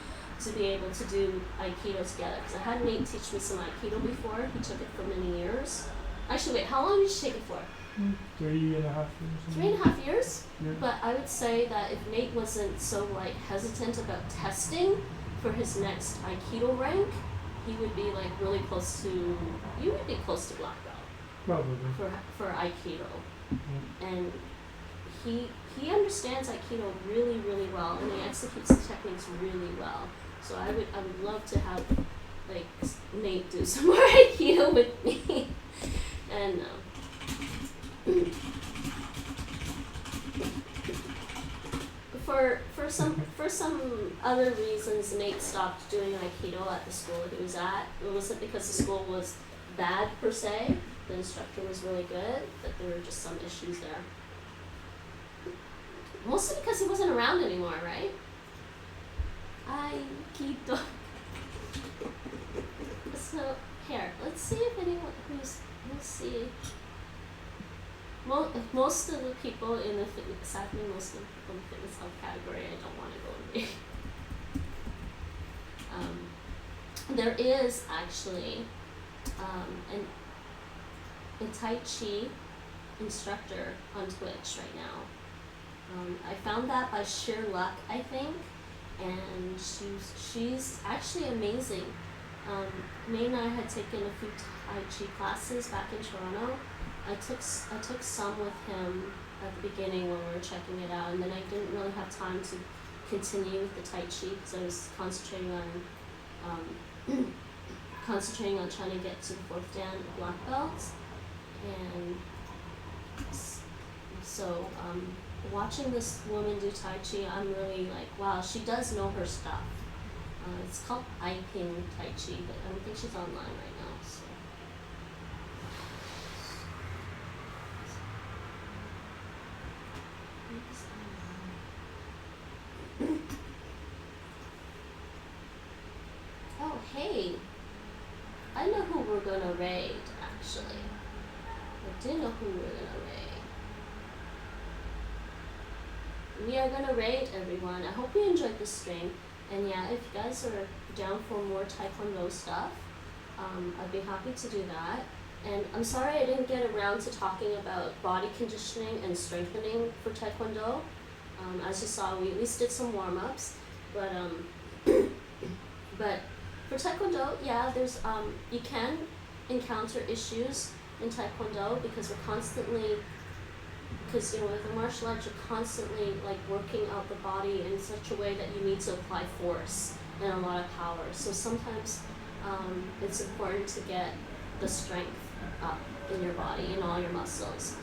to be able to do Aikido together. Because I had Nate teach me some Aikido before. He took it for many years. Actually, wait, how long did you take it for? 3.5 years. 3.5 years? Yeah. But I would say that if Nate wasn't so hesitant about testing for his next Aikido rank, he would be really close to, you would be close to black belt. Probably. For Aikido. Yeah. And he understands Aikido really, really well, and he executes the techniques really well. So I would love to have Nate do some more Aikido with me. And for some other reasons, Nate stopped doing Aikido at the school he was at. It wasn't because the school was bad per se. The instructor was really good, but there were just some issues there. Mostly because he wasn't around anymore, right? Aikido. So here, let's see if anyone let's see. Most of the people in the fitness, sadly, most of the people in the fitness health category, I don't want to go and read. There is actually a Tai Chi instructor on Twitch right now. I found that by sheer luck, I think, and she's actually amazing. May and I had taken a few Tai Chi classes back in Toronto. I took some with him at the beginning when we were checking it out, and then I didn't really have time to continue with the Tai Chi because I was concentrating on trying to get to the 4th Dan black belt, and So watching this woman do Tai Chi, I'm really like, wow, she does know her stuff. It's called I Ping Tai Chi, but I don't think she's online right now. So. Oh, hey. I know who we're gonna raid, actually. I do know who we're gonna raid. We are gonna raid everyone. I hope you enjoyed this stream. And yeah, if you guys are down for more Taekwondo stuff, I'd be happy to do that. And I'm sorry I didn't get around to talking about body conditioning and strengthening for Taekwondo. As you saw, we at least did some warm-ups. But but for Taekwondo, yeah, there's you can encounter issues in Taekwondo because we're constantly, because with the martial arts, you're constantly like working out the body in such a way that you need to apply force and a lot of power. So sometimes it's important to get the strength up in your body, in all your muscles,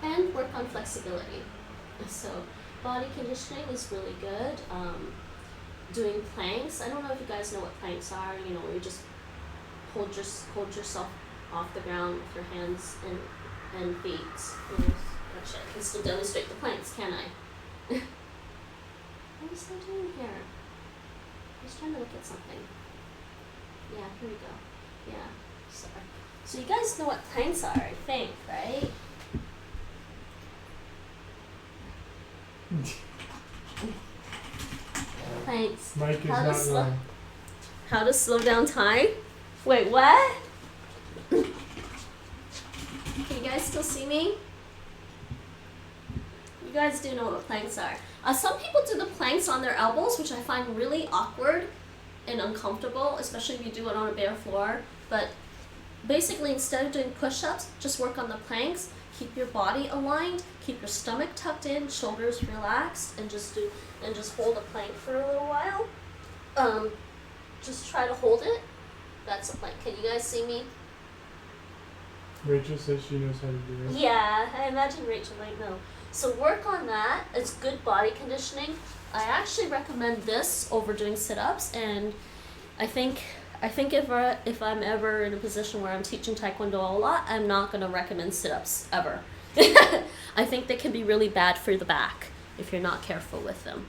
and work on flexibility. So body conditioning is really good. Doing planks. I don't know if you guys know what planks are. Where you just hold yourself off the ground with your hands and feet. Actually, I can still demonstrate the planks, can I? What was I doing here? I was trying to look at something. Yeah, here we go. Yeah, sorry. So you guys know what planks are, I think, right? Planks. Mike is not wrong. How to slow down time? Wait, what? Can you guys still see me? You guys do know what planks are. Some people do the planks on their elbows, which I find really awkward and uncomfortable, especially if you do it on a bare floor. But basically, instead of doing push-ups, just work on the planks. Keep your body aligned, keep your stomach tucked in, shoulders relaxed, and just hold a plank for a little while. Just try to hold it. That's a plank. Can you guys see me? Rachel says she knows how to do it. Yeah, I imagine Rachel might know. So work on that. It's good body conditioning. I actually recommend this over doing sit-ups, and I think if I'm ever in a position where I'm teaching Taekwondo a lot, I'm not going to recommend sit-ups ever. I think they can be really bad for the back if you're not careful with them.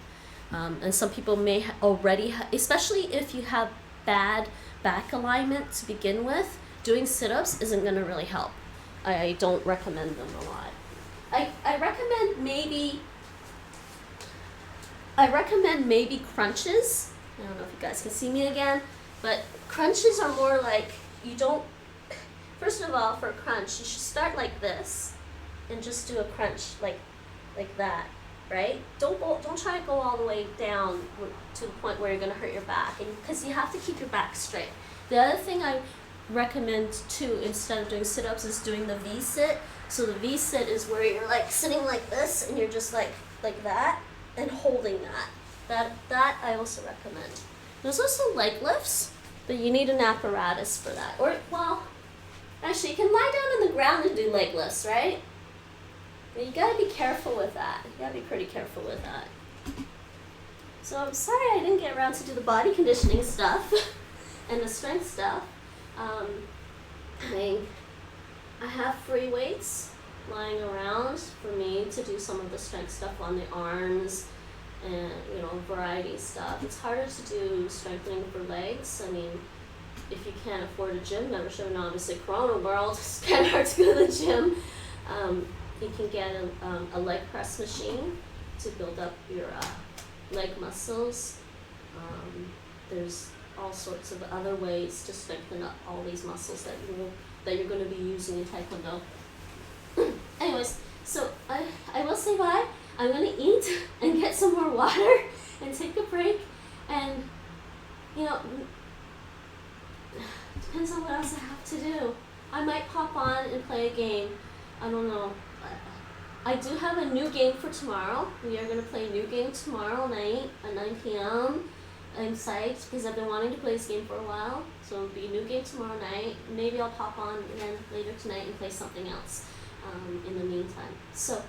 And some people may already, especially if you have bad back alignment to begin with, doing sit-ups isn't going to really help. I don't recommend them a lot. I recommend maybe crunches. I don't know if you guys can see me again, but crunches are more like first of all, for a crunch, you should start like this and just do a crunch like that, right? Don't try to go all the way down to the point where you're going to hurt your back, and because you have to keep your back straight. The other thing I recommend too, instead of doing sit-ups, is doing the V-sit. So the V-sit is where you're like sitting like this and you're just like that and holding that. That I also recommend. There's also leg lifts, but you need an apparatus for that. Or, well, actually you can lie down on the ground and do leg lifts, right? But you gotta be careful with that. You gotta be pretty careful with that. So I'm sorry I didn't get around to do the body conditioning stuff and the strength stuff. I have free weights lying around for me to do some of the strength stuff on the arms and variety of stuff. It's harder to do strengthening for legs. I mean, if you can't afford a gym membership, and obviously Corona world, it's kind of hard to go to the gym. You can get a leg press machine to build up your leg muscles. There's all sorts of other ways to strengthen up all these muscles that you're going to be using in Taekwondo. Anyways, so I will say bye. I'm going to eat and get some more water and take a break. And, depends on what else I have to do. I might pop on and play a game. I don't know. I do have a new game for tomorrow. We are going to play a new game tomorrow night at 9 p.m. I'm psyched because I've been wanting to play this game for a while. So it'll be a new game tomorrow night. Maybe I'll pop on again later tonight and play something else. in the meantime. So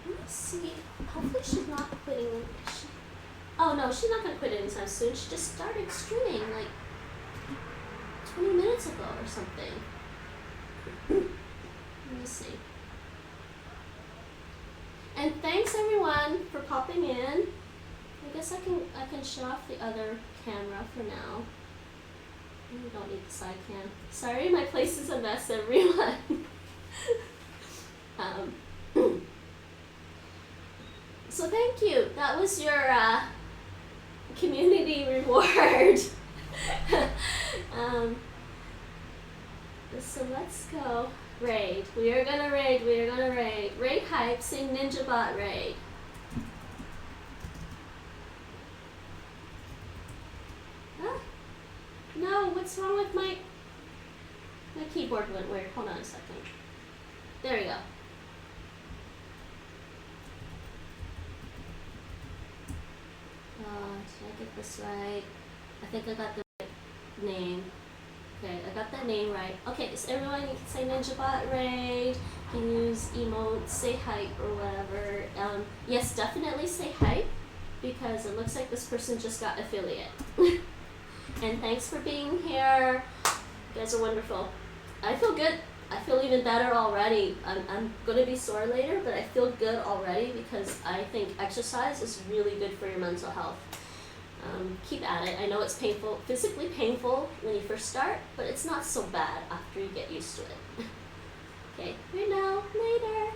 let me see. Hopefully she's not quitting. Oh no, she's not gonna quit anytime soon. She just started streaming like 20 minutes ago or something. Let me see. And thanks everyone for popping in. I guess I can shut off the other camera for now. We don't need the side cam. Sorry, my place is a mess, everyone. So thank you. That was your community reward. So let's go. Raid. We are gonna raid. We are gonna raid. Raid hype. Sing NinjaBot raid. Ah. No, what's wrong with my keyboard went weird. Hold on a second. There we go. Did I get this right? I think I got the right name. Okay, I got that name right. Okay, so everyone, you can say NinjaBot raid. You can use emotes, say hype or whatever. Yes, definitely say hype because it looks like this person just got affiliate. And thanks for being here. You guys are wonderful. I feel good. I feel even better already. I'm gonna be sore later, but I feel good already because I think exercise is really good for your mental health. Keep at it. I know it's painful, physically painful when you first start, but it's not so bad after you get used to it. Okay, right now, later.